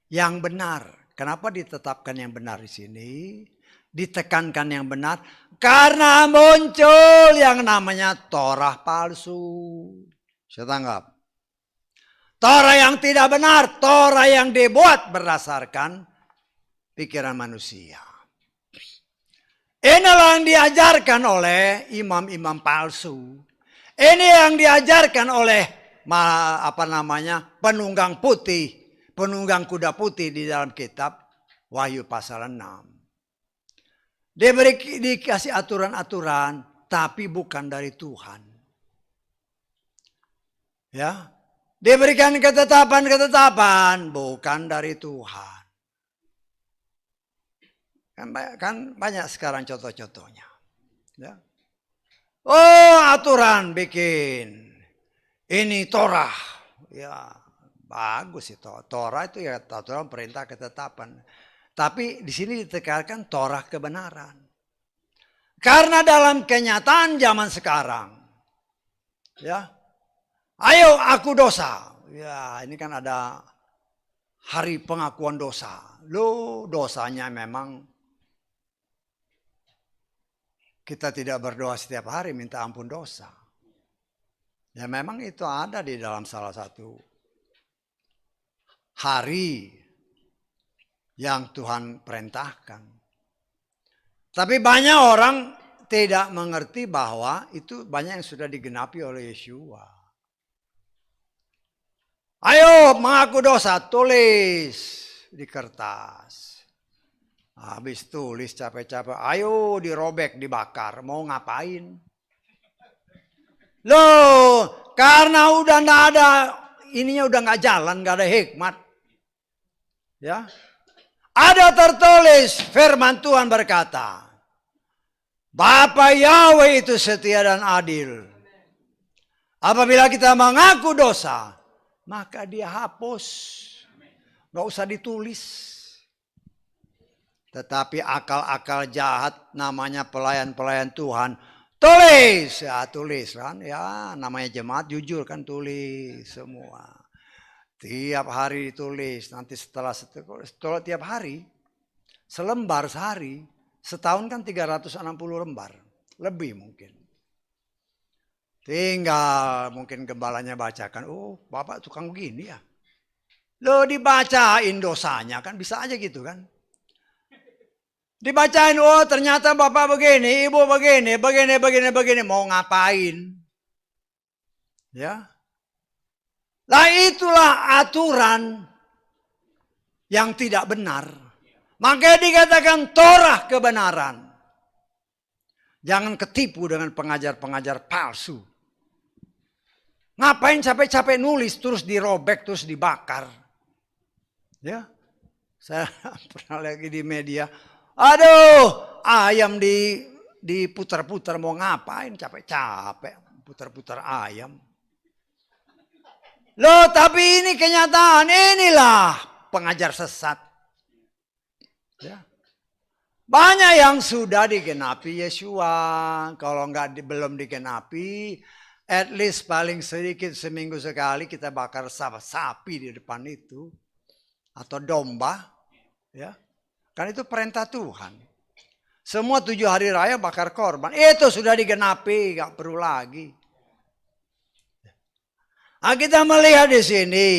Yang benar. Kenapa ditetapkan yang benar di sini? Ditekankan yang benar. Karena muncul yang namanya Torah palsu. Saya tanggap. Torah yang tidak benar. Torah yang dibuat berdasarkan pikiran manusia. Inilah yang diajarkan oleh imam-imam palsu. Ini yang diajarkan oleh penunggang putih, penunggang kuda putih di dalam kitab Wahyu pasal 6. Dikasih aturan-aturan, tapi bukan dari Tuhan. Ya, diberikan ketetapan-ketetapan, bukan dari Tuhan. Kan banyak sekarang contoh-contohnya. Ya. Oh aturan bikin. Ini Torah. Ya bagus itu. Torah itu ya aturan perintah ketetapan. Tapi di sini ditekankan Torah kebenaran. Karena dalam kenyataan zaman sekarang. Ya. Ayo aku dosa. Ya ini kan ada hari pengakuan dosa. Loh dosanya memang kita tidak berdoa setiap hari minta ampun dosa. Ya memang itu ada di dalam salah satu hari yang Tuhan perintahkan. Tapi banyak orang tidak mengerti bahwa itu banyak yang sudah digenapi oleh Yeshua. Ayo mengaku dosa, tulis di kertas. Habis tulis capek-capek, ayo dirobek, dibakar. Mau ngapain? Loh, karena udah nggak ada, ininya udah nggak jalan, nggak ada hikmat. Ya, ada tertulis firman Tuhan berkata, Bapa Yahweh itu setia dan adil. Apabila kita mengaku dosa, maka dia hapus. Nggak usah ditulis. Tetapi akal-akal jahat namanya pelayan-pelayan Tuhan. Tulis, ya tulis kan. Ya namanya jemaat jujur kan tulis semua. Tiap hari ditulis. Nanti setelah tiap hari. Selembar sehari. Setahun kan 360 lembar. Lebih mungkin. Tinggal mungkin gembalanya bacakan. Oh Bapak tukang begini ya. Loh dibacain dosanya kan bisa aja gitu kan. Dibacain, oh ternyata bapak begini, ibu begini, begini. Mau ngapain? Ya. Lah itulah aturan yang tidak benar. Makanya dikatakan Torah kebenaran. Jangan ketipu dengan pengajar-pengajar palsu. Ngapain capek-capek nulis, terus dirobek, terus dibakar. Ya. Saya pernah lagi di media. Aduh, ayam diputar-putar mau ngapain, capek-capek putar-putar ayam. Loh, tapi ini kenyataan, inilah pengajar sesat. Ya. Banyak yang sudah digenapi Yesua, kalau belum digenapi, at least paling sedikit seminggu sekali kita bakar sapi di depan itu, atau domba, ya. Kan itu perintah Tuhan. Semua 7 hari raya bakar korban, itu sudah digenapi, gak perlu lagi. Nah, kita melihat di sini,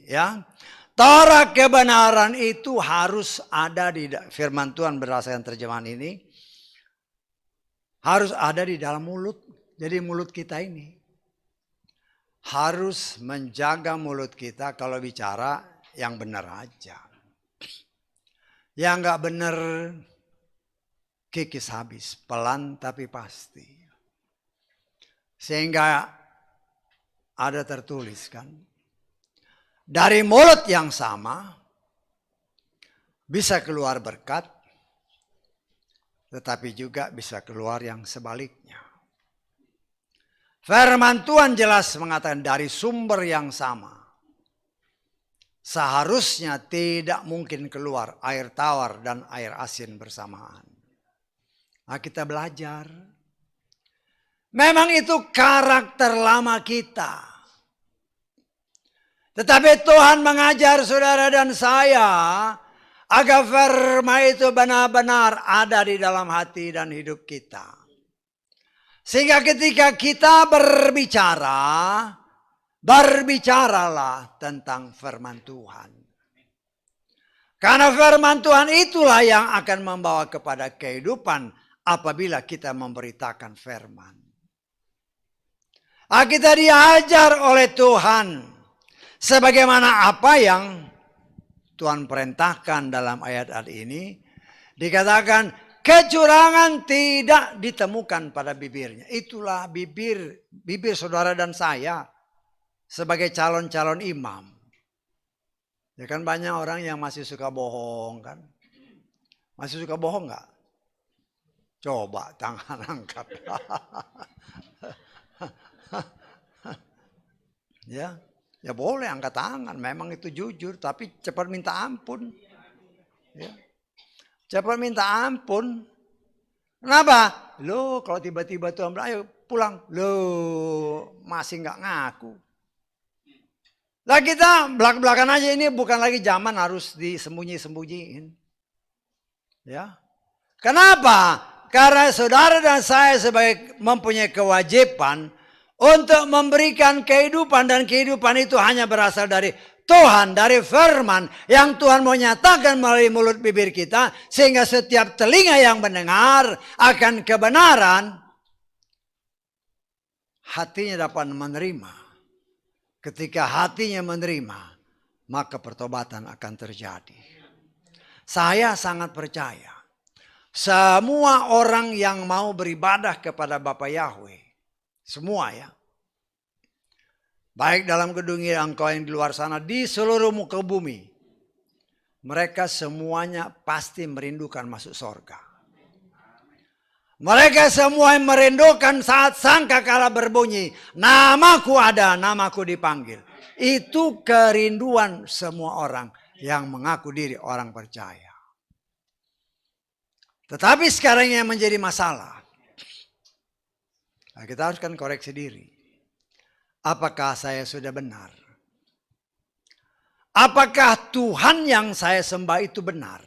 ya. Taurat kebenaran itu harus ada di firman Tuhan berdasarkan terjemahan ini. Harus ada di dalam mulut. Jadi mulut kita ini harus menjaga mulut kita kalau bicara yang benar aja. Yang gak benar kikis habis. Pelan tapi pasti. Sehingga ada tertulis kan. Dari mulut yang sama bisa keluar berkat, tetapi juga bisa keluar yang sebaliknya. Firman Tuhan jelas mengatakan dari sumber yang sama. Seharusnya tidak mungkin keluar air tawar dan air asin bersamaan. Nah, kita belajar. Memang itu karakter lama kita. Tetapi Tuhan mengajar saudara dan saya agar firman itu benar-benar ada di dalam hati dan hidup kita. Sehingga ketika kita berbicaralah tentang firman Tuhan. Karena firman Tuhan itulah yang akan membawa kepada kehidupan apabila kita memberitakan firman. Kita diajar oleh Tuhan. Sebagaimana apa yang Tuhan perintahkan dalam ayat-ayat ini. Dikatakan kecurangan tidak ditemukan pada bibirnya. Itulah bibir saudara dan saya sebagai calon-calon imam. Ya kan banyak orang yang masih suka bohong kan. Masih suka bohong gak? Coba tangan angkat. Ya. Ya boleh angkat tangan, memang itu jujur, tapi cepat minta ampun. Ya. Cepat minta ampun. Kenapa? Loh kalau tiba-tiba Tuhan bilang, ayo pulang. Loh masih nggak ngaku. Lah kita belak-belakan aja, ini bukan lagi zaman harus disembunyi-sembunyiin. Ya. Kenapa? Karena saudara dan saya sebagai mempunyai kewajiban untuk memberikan kehidupan, dan kehidupan itu hanya berasal dari Tuhan, dari firman yang Tuhan mau nyatakan melalui mulut bibir kita. Sehingga setiap telinga yang mendengar akan kebenaran, hatinya dapat menerima. Ketika hatinya menerima, maka pertobatan akan terjadi. Saya sangat percaya, semua orang yang mau beribadah kepada Bapa Yahweh, semua ya. Baik dalam gedung engkau yang di luar sana, di seluruh muka bumi. Mereka semuanya pasti merindukan masuk surga. Mereka semua yang merindukan saat sangkakala berbunyi, namaku ada, namaku dipanggil. Itu kerinduan semua orang yang mengaku diri orang percaya. Tetapi sekarang yang menjadi masalah, nah, kita harus kan koreksi diri. Apakah saya sudah benar? Apakah Tuhan yang saya sembah itu benar?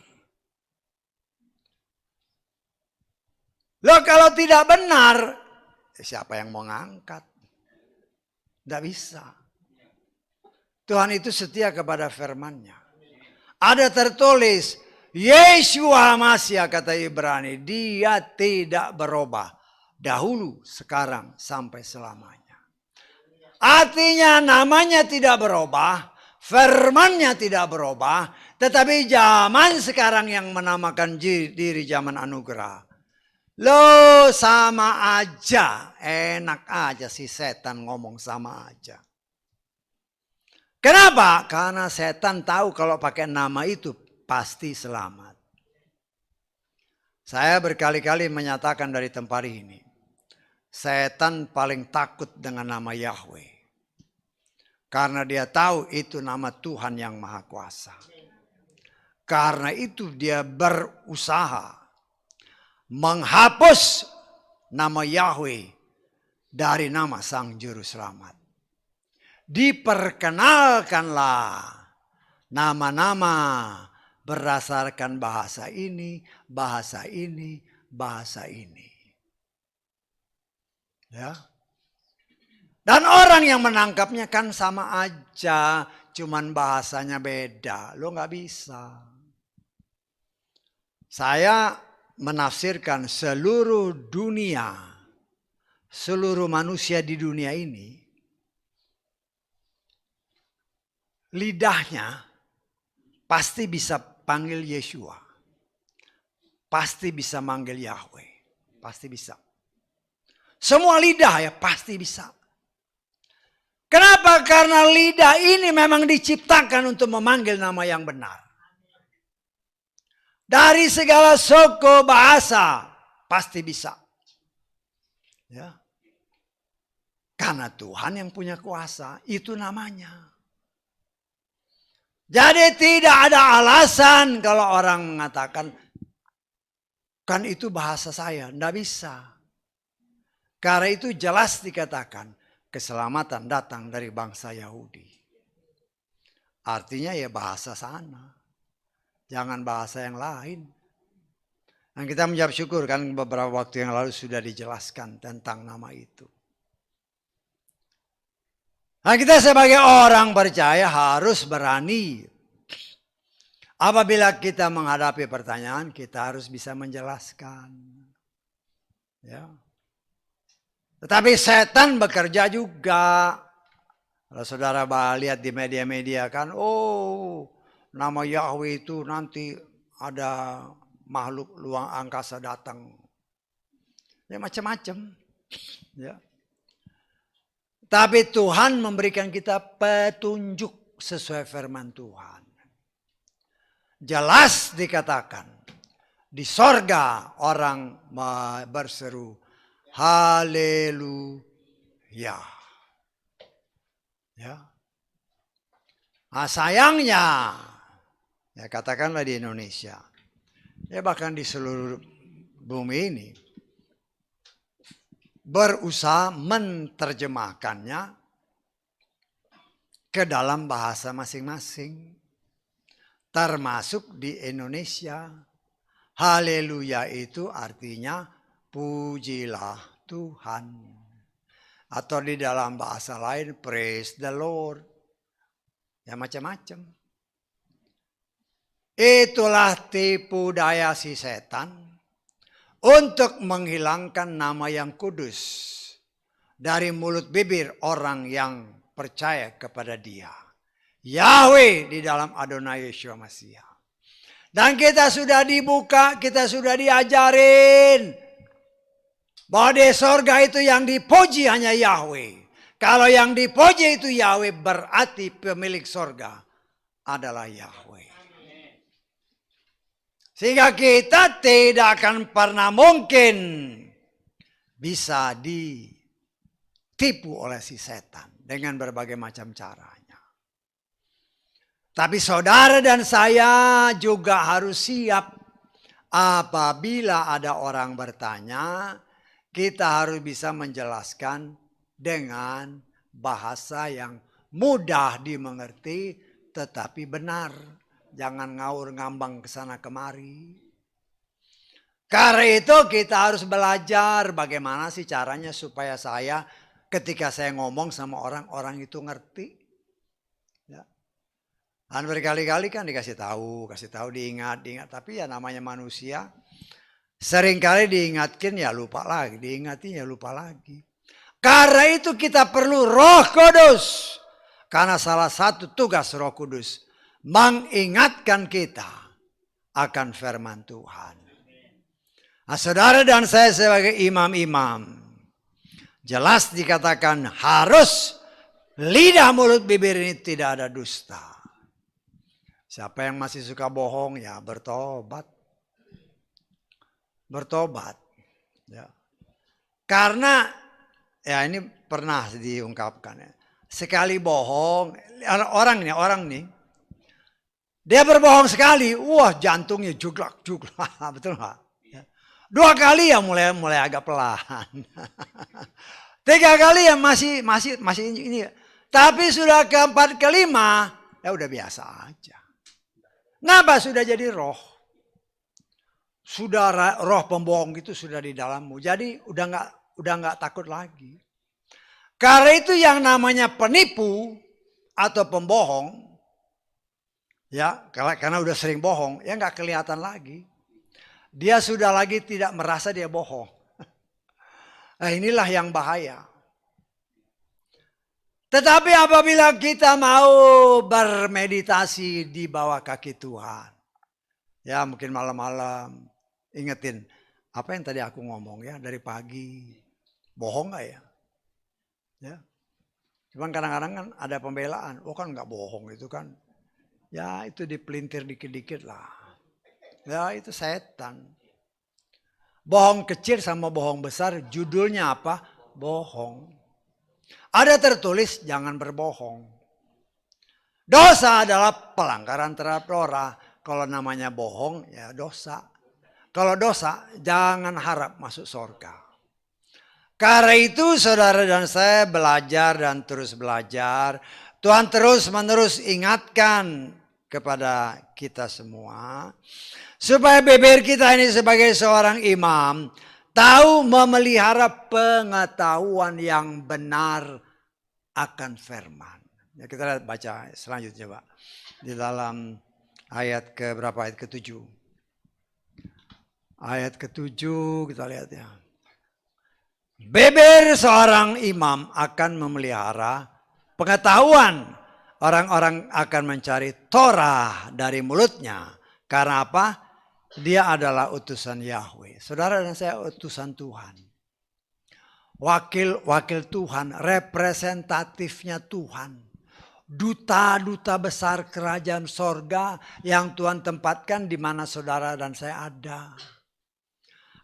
Loh kalau tidak benar, siapa yang mau ngangkat? Tidak bisa. Tuhan itu setia kepada firman-Nya. Ada tertulis, Yeshua Masya kata Ibrani, dia tidak berubah. Dahulu, sekarang, sampai selamanya. Artinya namanya tidak berubah, firman-Nya tidak berubah, tetapi zaman sekarang yang menamakan diri zaman anugerah. Loh sama aja, enak aja si setan ngomong sama aja. Kenapa? Karena setan tahu kalau pakai nama itu pasti selamat. Saya berkali-kali menyatakan dari tempat ini, setan paling takut dengan nama Yahweh. Karena dia tahu itu nama Tuhan yang Maha Kuasa. Karena itu dia berusaha menghapus nama Yahweh dari nama Sang Juru Selamat. Diperkenalkanlah nama-nama berdasarkan bahasa ini, bahasa ini, bahasa ini. Ya. Dan orang yang menangkapnya kan sama aja, cuman bahasanya beda. Lo nggak bisa. Saya menafsirkan seluruh dunia, seluruh manusia di dunia ini, lidahnya pasti bisa panggil Yeshua. Pasti bisa manggil Yahweh. Pasti bisa. Semua lidah ya pasti bisa. Kenapa? Karena lidah ini memang diciptakan untuk memanggil nama yang benar. Dari segala suku bahasa pasti bisa. Ya. Karena Tuhan yang punya kuasa, itu namanya. Jadi tidak ada alasan kalau orang mengatakan, kan itu bahasa saya, tidak bisa. Karena itu jelas dikatakan, keselamatan datang dari bangsa Yahudi. Artinya ya bahasa sana. Jangan bahasa yang lain. Dan kita menjawab syukur kan beberapa waktu yang lalu sudah dijelaskan tentang nama itu. Nah kita sebagai orang percaya harus berani. Apabila kita menghadapi pertanyaan, kita harus bisa menjelaskan. Ya. Tetapi setan bekerja juga. Kalau saudara lihat di media-media kan, oh nama Yahweh itu nanti ada makhluk luar angkasa datang. Ya macam-macam. Ya. Tapi Tuhan memberikan kita petunjuk sesuai firman Tuhan. Jelas dikatakan, di sorga orang berseru, haleluya. Ya. Nah, sayangnya, ya katakanlah di Indonesia, ya bahkan di seluruh bumi ini, berusaha menerjemahkannya ke dalam bahasa masing-masing. Termasuk di Indonesia. Haleluya itu artinya pujilah Tuhan. Atau di dalam bahasa lain praise the Lord. Ya macam-macam. Itulah tipu daya si setan untuk menghilangkan nama yang kudus dari mulut bibir orang yang percaya kepada dia. Yahweh di dalam Adonai Yeshua Mashiach. Dan kita sudah dibuka, kita sudah diajarin bahwa di sorga itu yang dipuji hanya Yahweh. Kalau yang dipuji itu Yahweh berarti pemilik sorga adalah Yahweh. Sehingga kita tidak akan pernah mungkin bisa ditipu oleh si setan dengan berbagai macam caranya. Tapi saudara dan saya juga harus siap apabila ada orang bertanya, kita harus bisa menjelaskan dengan bahasa yang mudah dimengerti tetapi benar. Jangan ngawur ngambang ke sana kemari. Karena itu kita harus belajar bagaimana sih caranya supaya saya ketika saya ngomong sama orang itu ngerti. Ya. Dan berkali-kali kan dikasih tahu diingat. Tapi ya namanya manusia. Seringkali diingatkan ya lupa lagi, diingatin ya lupa lagi. Karena itu kita perlu Roh Kudus. Karena salah satu tugas Roh Kudus mengingatkan kita akan firman Tuhan. Nah, saudara dan saya sebagai imam-imam, jelas dikatakan harus lidah mulut bibir ini tidak ada dusta. Siapa yang masih suka bohong ya bertobat. bertobat. Ya. Karena ya ini pernah diungkapkan ya. Sekali bohong, orang nih, dia berbohong sekali, wah jantungnya juglak, betul nggak? Ya. 2 kali ya mulai agak pelan. 3 kali ya masih ini. Tapi sudah keempat kelima, ya udah biasa aja. Kenapa? Sudah jadi roh. Sudah roh pembohong itu sudah di dalammu. Jadi udah nggak takut lagi. Karena itu yang namanya penipu atau pembohong, ya karena udah sering bohong, ya nggak kelihatan lagi. Dia sudah lagi tidak merasa dia bohong. Nah inilah yang bahaya. Tetapi apabila kita mau bermeditasi di bawah kaki Tuhan, ya mungkin malam-malam ingetin apa yang tadi aku ngomong ya dari pagi, bohong nggak ya? Ya, cuman kadang-kadang kan ada pembelaan, oh kan nggak bohong itu kan, ya itu dipelintir dikit-dikit lah, ya itu setan. Bohong kecil sama bohong besar, judulnya apa? Bohong. Ada tertulis jangan berbohong. Dosa adalah pelanggaran terhadap Torah. Kalau namanya bohong ya dosa. Kalau dosa jangan harap masuk surga. Karena itu saudara dan saya belajar dan terus belajar. Tuhan terus menerus ingatkan kepada kita semua. Supaya bibir kita ini sebagai seorang imam tahu memelihara pengetahuan yang benar akan firman. Ya, kita lihat baca selanjutnya Pak. Di dalam ayat ke berapa? Ayat ke-7. Ayat ke-7 kita lihat ya. Bibir seorang imam akan memelihara pengetahuan. Orang-orang akan mencari Torah dari mulutnya. Karena apa? Dia adalah utusan Yahweh. Saudara dan saya utusan Tuhan. Wakil Tuhan, representatifnya Tuhan. Duta-duta besar kerajaan sorga yang Tuhan tempatkan di mana saudara dan saya ada.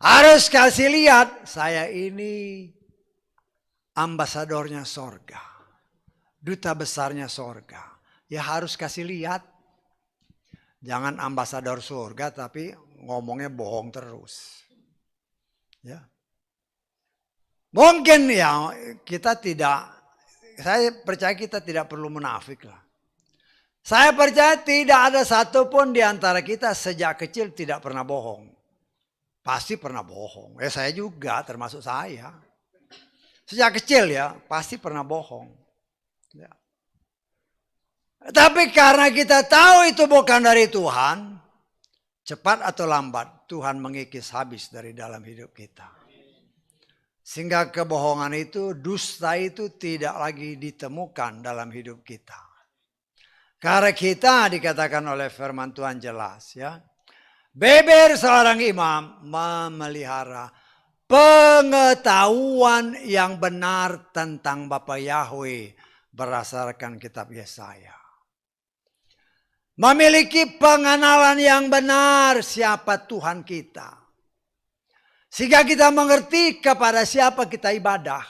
Harus kasih lihat, saya ini ambasadornya sorga. Duta besarnya sorga. Ya harus kasih lihat. Jangan ambasador surga tapi ngomongnya bohong terus. Ya. Mungkin ya kita tidak, saya percaya kita tidak perlu munafik lah. Saya percaya tidak ada satupun di antara kita sejak kecil tidak pernah bohong. Pasti pernah bohong. Ya saya juga termasuk saya. Sejak kecil ya pasti pernah bohong. Ya. Tapi karena kita tahu itu bukan dari Tuhan, cepat atau lambat Tuhan mengikis habis dari dalam hidup kita. Sehingga kebohongan itu, dusta itu tidak lagi ditemukan dalam hidup kita. Karena kita dikatakan oleh firman Tuhan jelas ya. Bibir seorang imam memelihara pengetahuan yang benar tentang Bapa Yahweh berdasarkan kitab Yesaya. Memiliki pengenalan yang benar siapa Tuhan kita. Sehingga kita mengerti kepada siapa kita ibadah.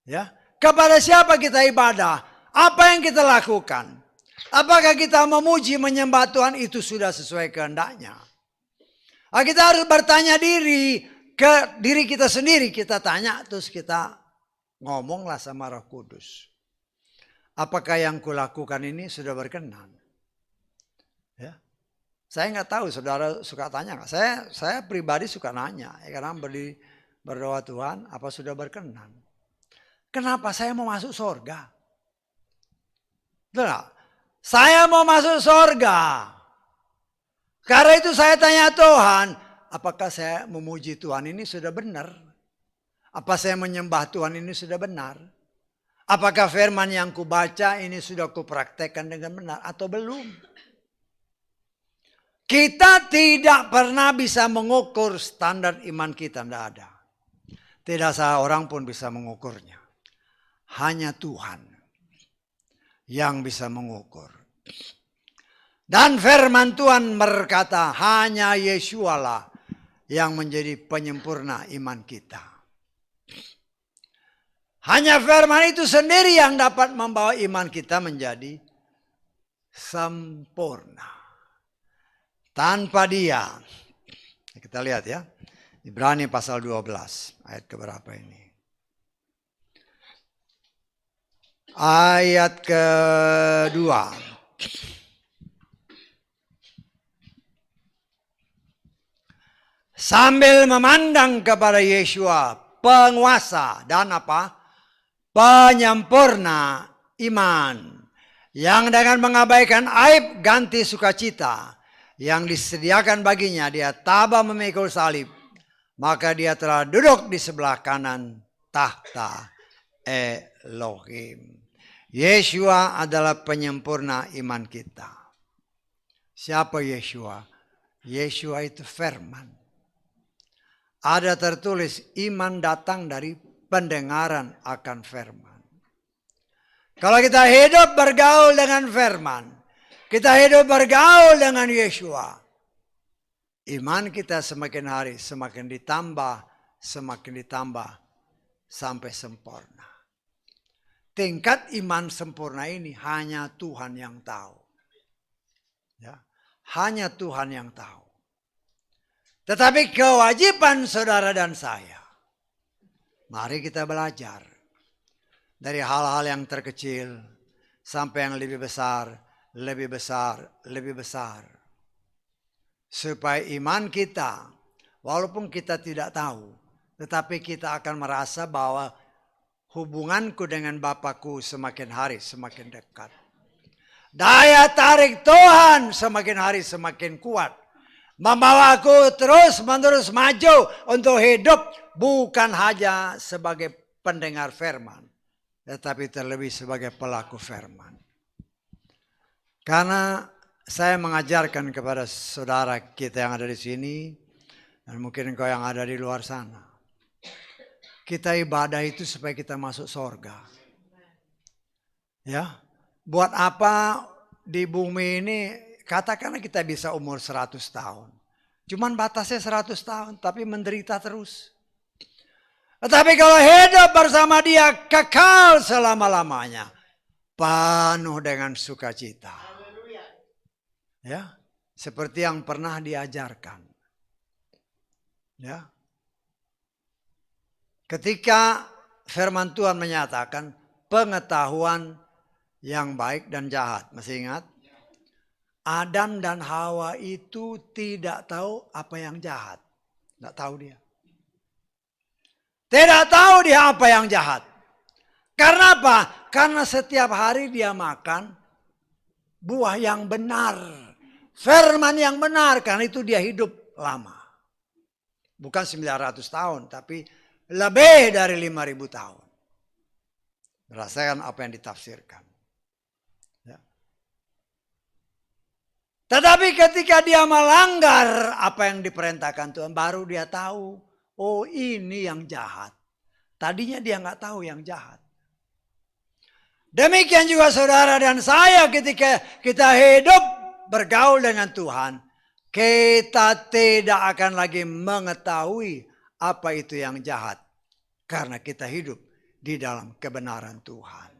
Ya, kepada siapa kita ibadah. Apa yang kita lakukan. Apakah kita memuji menyembah Tuhan itu sudah sesuai kehendaknya. Nah, kita harus bertanya diri ke diri kita sendiri. Kita tanya terus kita ngomonglah sama Roh Kudus. Apakah yang kulakukan ini sudah berkenan? Ya. Saya nggak tahu saudara suka tanya nggak? Saya pribadi suka nanya. Ya, karena berdoa Tuhan apa sudah berkenan. Kenapa saya mau masuk surga? Betul. Saya mau masuk surga. Karena itu saya tanya Tuhan. Apakah saya memuji Tuhan ini sudah benar? Apa saya menyembah Tuhan ini sudah benar? Apakah firman yang kubaca ini sudah kupraktekkan dengan benar atau belum? Kita tidak pernah bisa mengukur standar iman kita, tidak ada. Tidak seorang pun bisa mengukurnya. Hanya Tuhan yang bisa mengukur. Dan firman Tuhan berkata, hanya Yesualah yang menjadi penyempurna iman kita. Hanya firman itu sendiri yang dapat membawa iman kita menjadi sempurna. Tanpa dia. Kita lihat ya. Ibrani pasal 12 ayat keberapa ini? Ayat kedua. Sambil memandang kepada Yeshua, penguasa dan apa? Penyempurna iman. Yang dengan mengabaikan aib ganti sukacita yang disediakan baginya, dia tabah memikul salib. Maka dia telah duduk di sebelah kanan tahta Elohim. Yeshua adalah penyempurna iman kita. Siapa Yeshua? Yeshua itu firman. Ada tertulis iman datang dari pendengaran akan firman. Kalau kita hidup bergaul dengan firman, kita hidup bergaul dengan Yeshua, iman kita semakin hari semakin ditambah sampai sempurna. Tingkat iman sempurna ini hanya Tuhan yang tahu. Ya, hanya Tuhan yang tahu. Tetapi kewajiban saudara dan saya, mari kita belajar dari hal-hal yang terkecil sampai yang lebih besar, lebih besar, lebih besar. Supaya iman kita, walaupun kita tidak tahu, tetapi kita akan merasa bahwa hubunganku dengan Bapakku semakin hari semakin dekat. Daya tarik Tuhan semakin hari semakin kuat. Membawaku terus-menerus maju untuk hidup bukan hanya sebagai pendengar firman, tetapi terlebih sebagai pelaku firman. Karena saya mengajarkan kepada saudara kita yang ada di sini, dan mungkin engkau yang ada di luar sana. Kita ibadah itu supaya kita masuk surga. Ya, buat apa di bumi ini, katakanlah kita bisa umur 100 tahun. Cuman batasnya 100 tahun, tapi menderita terus. Tetapi kalau hidup bersama dia kekal selama-lamanya, penuh dengan sukacita. Ya, seperti yang pernah diajarkan. Ya. Ketika firman Tuhan menyatakan pengetahuan yang baik dan jahat. Masih ingat? Adam dan Hawa itu tidak tahu apa yang jahat. Tidak tahu dia. Tidak tahu dia apa yang jahat. Karena apa? Karena setiap hari dia makan buah yang benar. Firman yang benar. Karena itu dia hidup lama. Bukan 900 tahun. Tapi lebih dari 5.000 tahun. Berdasarkan apa yang ditafsirkan. Ya. Tetapi ketika dia melanggar apa yang diperintahkan Tuhan, baru dia tahu, oh ini yang jahat. Tadinya dia nggak tahu yang jahat. Demikian juga saudara dan saya ketika kita hidup bergaul dengan Tuhan, kita tidak akan lagi mengetahui apa itu yang jahat. Karena kita hidup di dalam kebenaran Tuhan.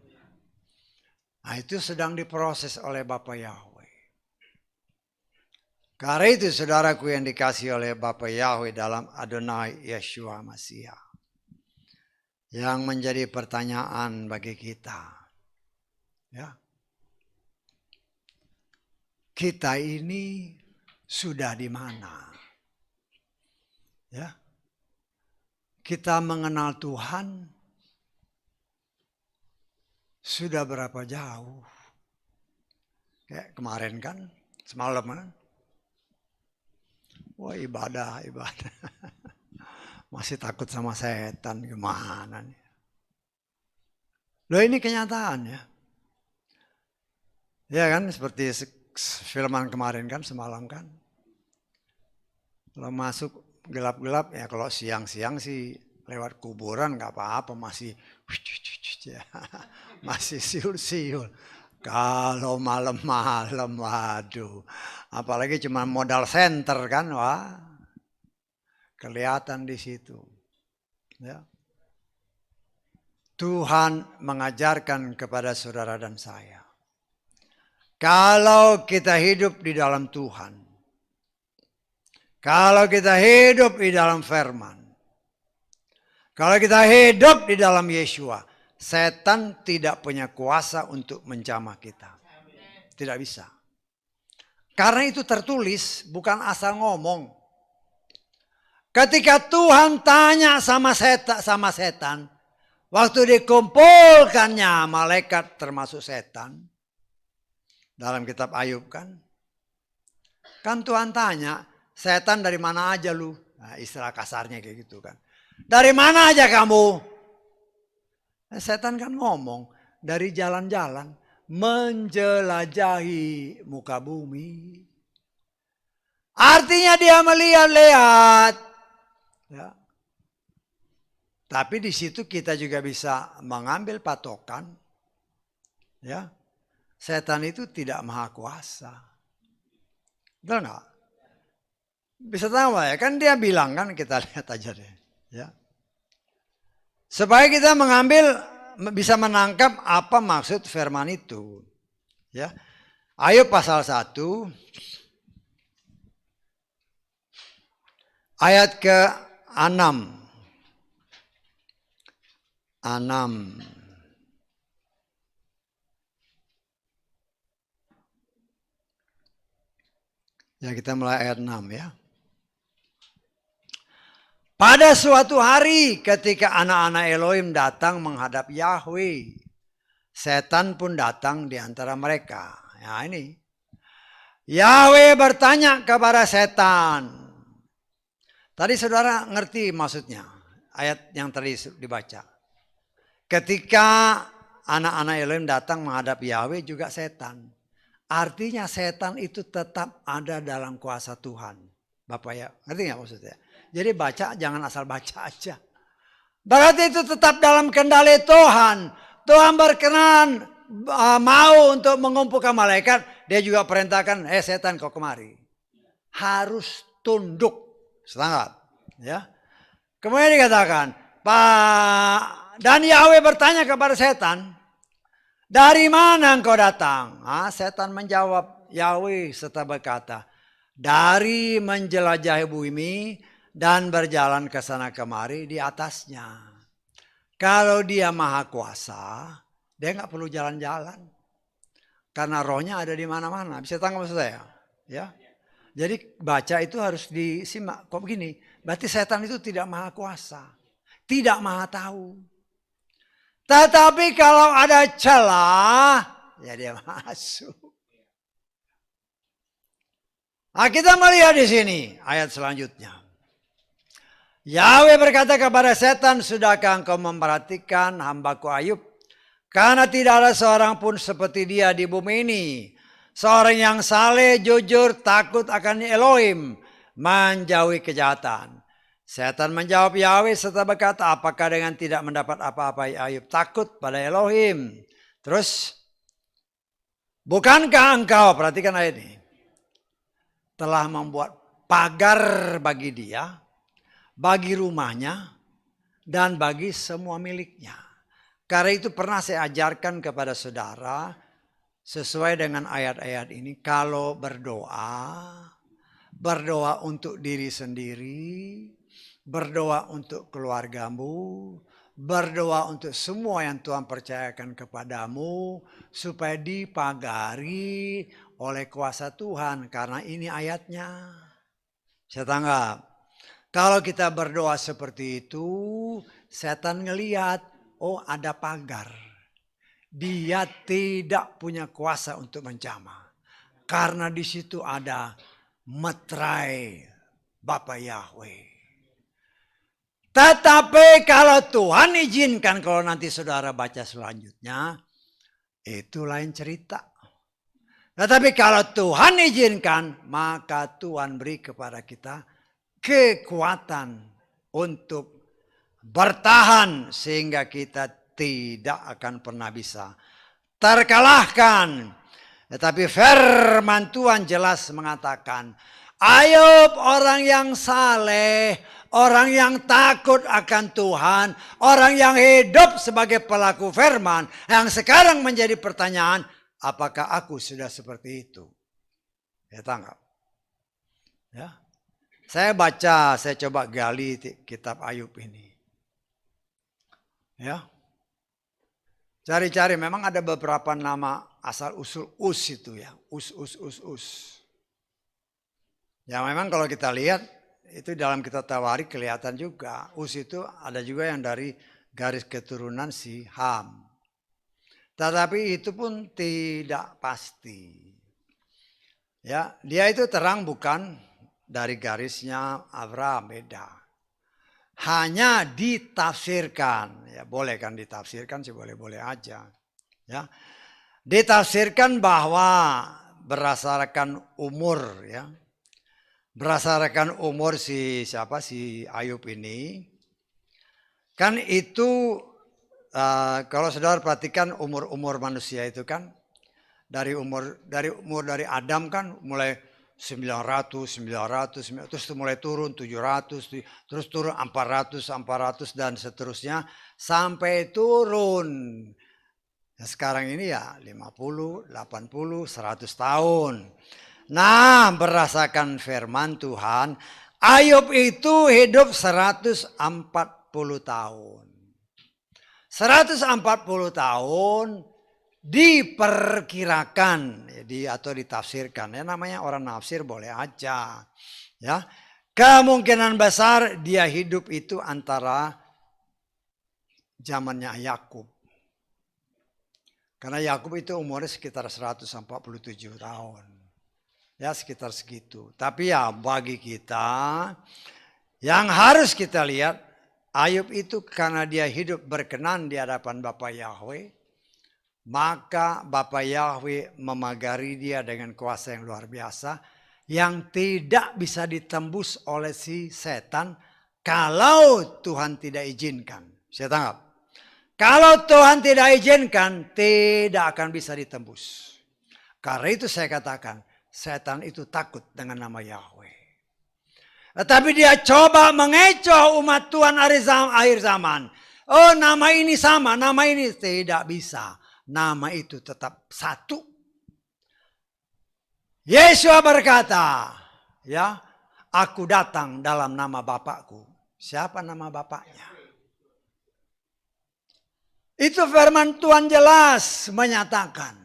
Nah itu sedang diproses oleh Bapa Yahweh. Karena itu saudaraku yang dikasih oleh Bapa Yahweh dalam Adonai Yeshua Mashiach. Yang menjadi pertanyaan bagi kita. Ya. Kita ini sudah di mana? Ya. Kita mengenal Tuhan sudah berapa jauh? Kayak kemarin kan, semalam kan? Wah ibadah. Masih takut sama setan, gimana nih? Loh ini kenyataan ya. Ya kan, seperti filman kemarin kan, semalam kan. Kalau masuk gelap-gelap ya, kalau siang-siang sih lewat kuburan nggak apa-apa, masih masih siul-siul. Kalau malam-malam, waduh, apalagi cuma modal senter kan, wah kelihatan di situ. Ya. Tuhan mengajarkan kepada saudara dan saya, kalau kita hidup di dalam Tuhan, kalau kita hidup di dalam firman, kalau kita hidup di dalam Yeshua, setan tidak punya kuasa untuk menjamah kita. Tidak bisa. Karena itu tertulis, bukan asal ngomong. Ketika Tuhan tanya sama setan, waktu dikumpulkannya malaikat termasuk setan, dalam kitab Ayub kan Tuhan tanya, setan dari mana aja lu? Nah, istilah kasarnya kayak gitu kan. Dari mana aja kamu? Setan kan ngomong, dari jalan-jalan menjelajahi muka bumi. Artinya dia melihat-lihat. Ya. Tapi di situ kita juga bisa mengambil patokan. Ya. Setan itu tidak maha kuasa. Betul nggak? Bisa tahu ya, kan dia bilang kan, kita lihat aja deh. Ya. Supaya kita bisa menangkap apa maksud firman itu. Ya. Ayub pasal 1 ayat ke-6. 6. Ya, kita mulai ayat 6 ya. Pada suatu hari ketika anak-anak Elohim datang menghadap Yahweh, setan pun datang di antara mereka. Ya ini. Yahweh bertanya kepada setan. Tadi saudara ngerti maksudnya. Ayat yang tadi dibaca. Ketika anak-anak Elohim datang menghadap Yahweh juga setan. Artinya setan itu tetap ada dalam kuasa Tuhan. Bapak ya, ngerti nggak maksudnya? Jadi baca jangan asal baca aja. Berarti itu tetap dalam kendali Tuhan. Tuhan berkenan mau untuk mengumpulkan malaikat. Dia juga perintahkan, setan kau kemari. Harus tunduk. Setanggap. Ya. Kemudian dikatakan, dan Yahweh bertanya kepada setan, dari mana engkau datang? Setan menjawab, Yahweh serta berkata, dari menjelajahi bumi dan berjalan ke sana kemari di atasnya. Kalau dia maha kuasa, dia nggak perlu jalan-jalan. Karena rohnya ada di mana-mana. Bisa tangkap maksud saya? Ya. Jadi baca itu harus disimak. Kok begini? Berarti setan itu tidak maha kuasa. Tidak maha tahu. Tetapi kalau ada celah, ya dia masuk. Nah, kita melihat di sini ayat selanjutnya. Yahweh berkata kepada setan, sudahkah engkau memperhatikan hambaku Ayub? Karena tidak ada seorang pun seperti dia di bumi ini. Seorang yang saleh, jujur, takut akan Elohim, menjauhi kejahatan. Setan menjawab Yahweh serta berkata, apakah dengan tidak mendapat apa-apa Ayub takut pada Elohim? Terus, bukankah engkau, perhatikan ayat ini, telah membuat pagar bagi dia, bagi rumahnya, dan bagi semua miliknya. Karena itu pernah saya ajarkan kepada saudara, sesuai dengan ayat-ayat ini, kalau berdoa untuk diri sendiri, berdoa untuk keluargamu, berdoa untuk semua yang Tuhan percayakan kepadamu, supaya dipagari oleh kuasa Tuhan, karena ini ayatnya. Saya tanggap. Kalau kita berdoa seperti itu, setan ngelihat, oh ada pagar. Dia tidak punya kuasa untuk menjamah. Karena di situ ada meterai Bapa Yahweh. Tetapi kalau Tuhan izinkan, kalau nanti saudara baca selanjutnya, itu lain cerita. Tetapi kalau Tuhan izinkan, maka Tuhan beri kepada kita kekuatan untuk bertahan sehingga kita tidak akan pernah bisa terkalahkan. Tetapi firman Tuhan jelas mengatakan, Ayub orang yang saleh, orang yang takut akan Tuhan, orang yang hidup sebagai pelaku firman, yang sekarang menjadi pertanyaan, apakah aku sudah seperti itu? Ya, tangkap. Ya. Saya coba gali kitab Ayub ini. Ya. Cari-cari, memang ada beberapa nama asal usul itu ya. Us. Ya memang kalau kita lihat, itu dalam kitab Tawarikh kelihatan juga. Us itu ada juga yang dari garis keturunan si Ham. Tetapi itu pun tidak pasti. Ya, dia itu terang bukan dari garisnya Abraham, beda. Hanya ditafsirkan, ya boleh kan ditafsirkan sih, boleh-boleh aja. Ya, ditafsirkan bahwa berdasarkan umur, ya, berdasarkan umur si Ayub ini, kan itu kalau saudara perhatikan umur manusia itu kan dari Adam kan mulai 900, terus mulai turun 700, terus turun 400 dan seterusnya sampai turun. Nah, sekarang ini ya 50, 80, 100 tahun. Nah, berdasarkan firman Tuhan, Ayub itu hidup 140 tahun. 140 tahun diperkirakan atau ditafsirkan, ya namanya orang nafsir boleh aja, ya kemungkinan besar dia hidup itu antara zamannya Yakub, karena Yakub itu umurnya sekitar 147 tahun, ya sekitar segitu. Tapi ya bagi kita yang harus kita lihat, Ayub itu karena dia hidup berkenan di hadapan Bapa Yahweh, maka Bapa Yahweh memagari dia dengan kuasa yang luar biasa, yang tidak bisa ditembus oleh si setan kalau Tuhan tidak izinkan. Saya tangkap. Kalau Tuhan tidak izinkan, tidak akan bisa ditembus. Karena itu saya katakan, setan itu takut dengan nama Yahweh. Tetapi dia coba mengecoh umat Tuhan akhir zaman. Oh, nama ini sama, nama ini tidak bisa. Nama itu tetap satu. Yesus berkata, ya, aku datang dalam nama Bapakku. Siapa nama Bapaknya? Itu firman Tuhan jelas menyatakan.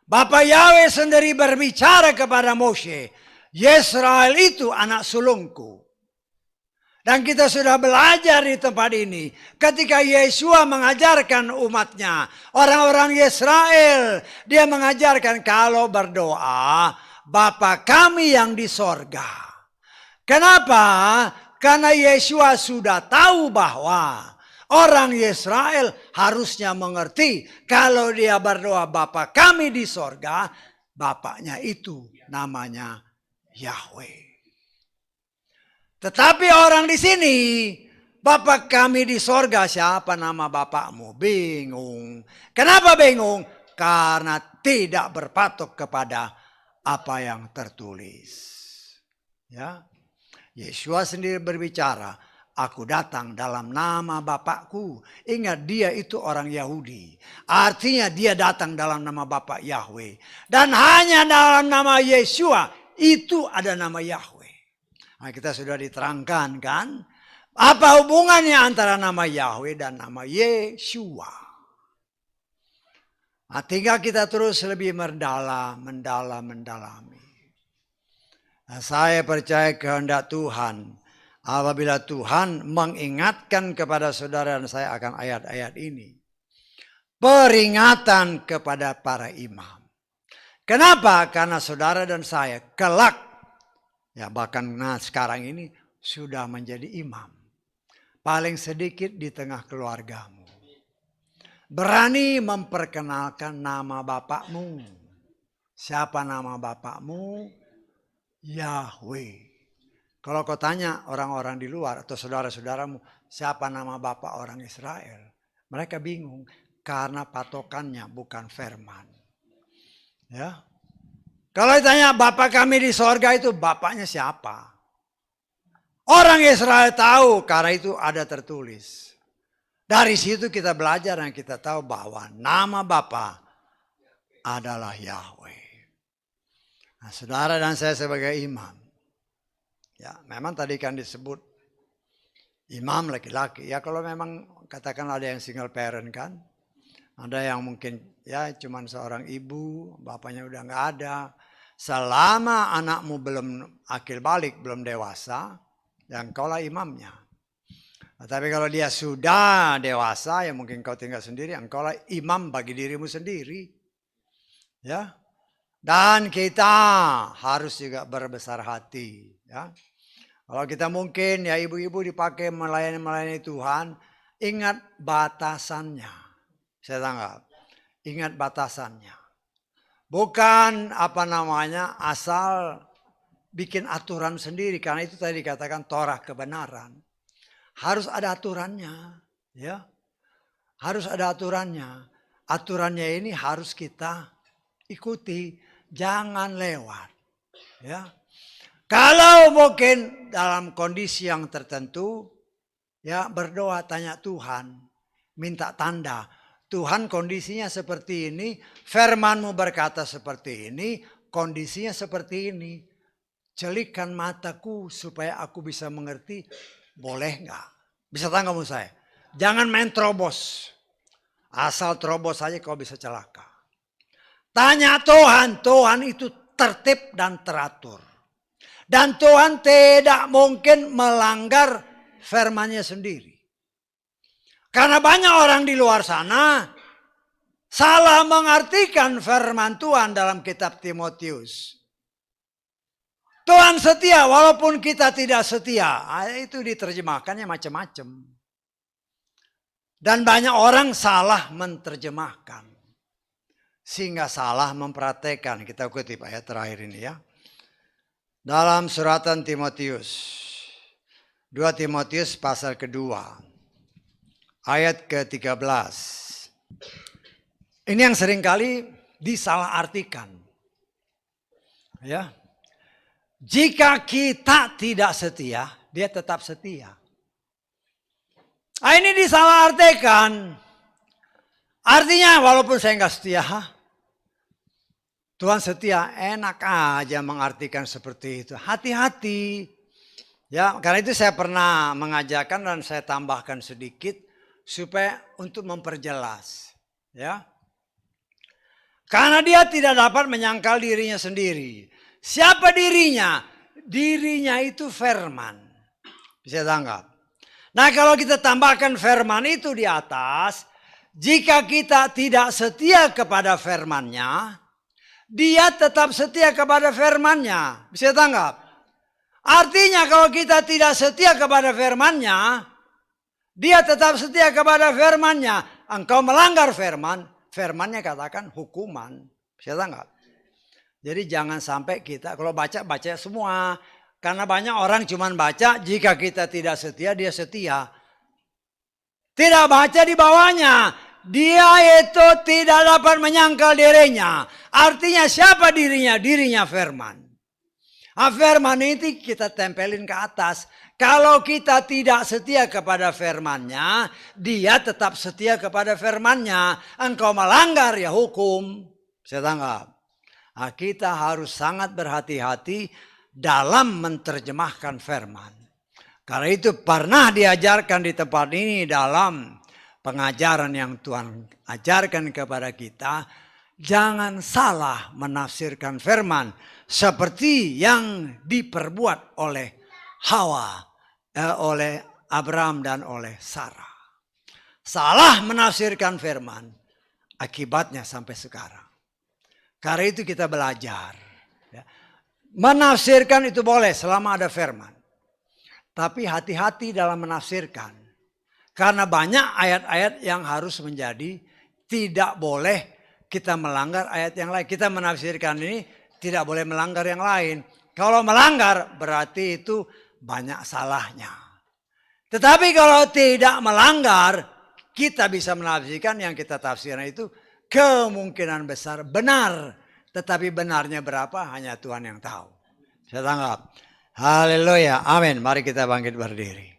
Bapak Yahweh sendiri berbicara kepada Moshe, Yesrael itu anak sulungku. Dan kita sudah belajar di tempat ini. Ketika Yesua mengajarkan umatnya, orang-orang Yesrael, dia mengajarkan kalau berdoa, Bapa kami yang di sorga. Kenapa? Karena Yesua sudah tahu bahwa orang Yesrael harusnya mengerti kalau dia berdoa Bapa kami di sorga, Bapaknya itu namanya Yahweh. Tetapi orang di sini, Bapa kami di sorga, siapa nama Bapakmu? Bingung. Kenapa bingung? Karena tidak berpatok kepada apa yang tertulis. Ya, Yesua sendiri berbicara, aku datang dalam nama Bapakku. Ingat, dia itu orang Yahudi. Artinya dia datang dalam nama Bapa Yahweh. Dan hanya dalam nama Yesua itu ada nama Yahweh. Nah, kita sudah diterangkan kan, apa hubungannya antara nama Yahweh dan nama Yesua. Nah, tinggal kita terus lebih mendalami. Nah, saya percaya kehendak Tuhan, apabila Tuhan mengingatkan kepada saudara dan saya akan ayat-ayat ini, peringatan kepada para imam. Kenapa? Karena saudara dan saya kelak, ya bahkan sekarang ini sudah menjadi imam. Paling sedikit di tengah keluargamu. Berani memperkenalkan nama Bapakmu. Siapa nama Bapakmu? Yahweh. Kalau kau tanya orang-orang di luar atau saudara-saudaramu, siapa nama Bapak orang Israel? Mereka bingung karena patokannya bukan firman. Ya. Kalau ditanya Bapak kami di sorga itu Bapaknya siapa? Orang Israel tahu karena itu ada tertulis. Dari situ kita belajar dan kita tahu bahwa nama Bapa adalah Yahweh. Nah, saudara dan saya sebagai imam. Ya, memang tadi kan disebut imam laki-laki. Ya kalau memang katakan ada yang single parent kan. Ada yang mungkin ya cuman seorang ibu, bapaknya udah nggak ada. Selama anakmu belum akil balik, belum dewasa, ya engkaulah imamnya. Nah, tapi kalau dia sudah dewasa, ya mungkin kau tinggal sendiri, engkaulah imam bagi dirimu sendiri. Ya. Dan kita harus juga berbesar hati. Ya. Kalau kita mungkin ya ibu-ibu dipakai melayani Tuhan, ingat batasannya. Saya tanggap. Ingat batasannya. Bukan asal bikin aturan sendiri. Karena itu tadi dikatakan Torah kebenaran. Harus ada aturannya. Ya, harus ada aturannya. Aturannya ini harus kita ikuti. Jangan lewat. Ya. Kalau mungkin dalam kondisi yang tertentu. Ya berdoa tanya Tuhan. Minta tanda. Tuhan kondisinya seperti ini, firman-Mu berkata seperti ini, kondisinya seperti ini. Celikkan mataku supaya aku bisa mengerti, boleh nggak? Bisa tanggamu saya? Jangan main terobos. Asal terobos saja kau bisa celaka. Tanya Tuhan, Tuhan itu tertib dan teratur. Dan Tuhan tidak mungkin melanggar firman-Nya sendiri. Karena banyak orang di luar sana salah mengartikan firman Tuhan dalam kitab Timotius. Tuhan setia walaupun kita tidak setia. Itu diterjemahkannya macam-macam. Dan banyak orang salah menerjemahkan. Sehingga salah mempraktekkan. Kita kutip ayat terakhir ini ya. Dalam suratan Timotius. 2 Timotius pasal kedua. Ayat ke-13. Ini yang seringkali disalahartikan. Ya. Jika kita tidak setia, dia tetap setia. Ini disalahartikan. Artinya walaupun saya nggak setia, Tuhan setia, enak aja mengartikan seperti itu. Hati-hati. Ya, karena itu saya pernah mengajarkan dan saya tambahkan sedikit. Supaya untuk memperjelas. Ya. Karena dia tidak dapat menyangkal dirinya sendiri. Siapa dirinya? Dirinya itu firman. Bisa tanggap. Nah kalau kita tambahkan firman itu di atas. Jika kita tidak setia kepada firman-Nya. Dia tetap setia kepada firman-Nya. Bisa tanggap. Artinya kalau kita tidak setia kepada firman-Nya. Dia tetap setia kepada firman-Nya. Engkau melanggar firman. Firman-Nya katakan hukuman. Bisa tanggap. Jadi jangan sampai kita kalau baca semua. Karena banyak orang cuma baca jika kita tidak setia dia setia. Tidak baca di bawahnya. Dia itu tidak dapat menyangkal dirinya. Artinya siapa dirinya? Dirinya firman. Firman itu kita tempelin ke atas. Kalau kita tidak setia kepada firman-Nya, dia tetap setia kepada firman-Nya. Engkau melanggar ya hukum. Saya tanggap. Nah, kita harus sangat berhati-hati dalam menerjemahkan firman. Karena itu pernah diajarkan di tempat ini dalam pengajaran yang Tuhan ajarkan kepada kita. Jangan salah menafsirkan firman seperti yang diperbuat oleh Hawa, oleh Abraham dan oleh Sarah. Salah menafsirkan firman, akibatnya sampai sekarang. Karena itu kita belajar. Menafsirkan itu boleh selama ada firman. Tapi hati-hati dalam menafsirkan. Karena banyak ayat-ayat yang harus menjadi tidak boleh kita melanggar ayat yang lain. Kita menafsirkan ini tidak boleh melanggar yang lain. Kalau melanggar berarti itu banyak salahnya. Tetapi kalau tidak melanggar, kita bisa menafsirkan yang kita tafsirkan itu kemungkinan besar benar. Tetapi benarnya berapa hanya Tuhan yang tahu. Saya tanggap. Haleluya, amin. Mari kita bangkit berdiri.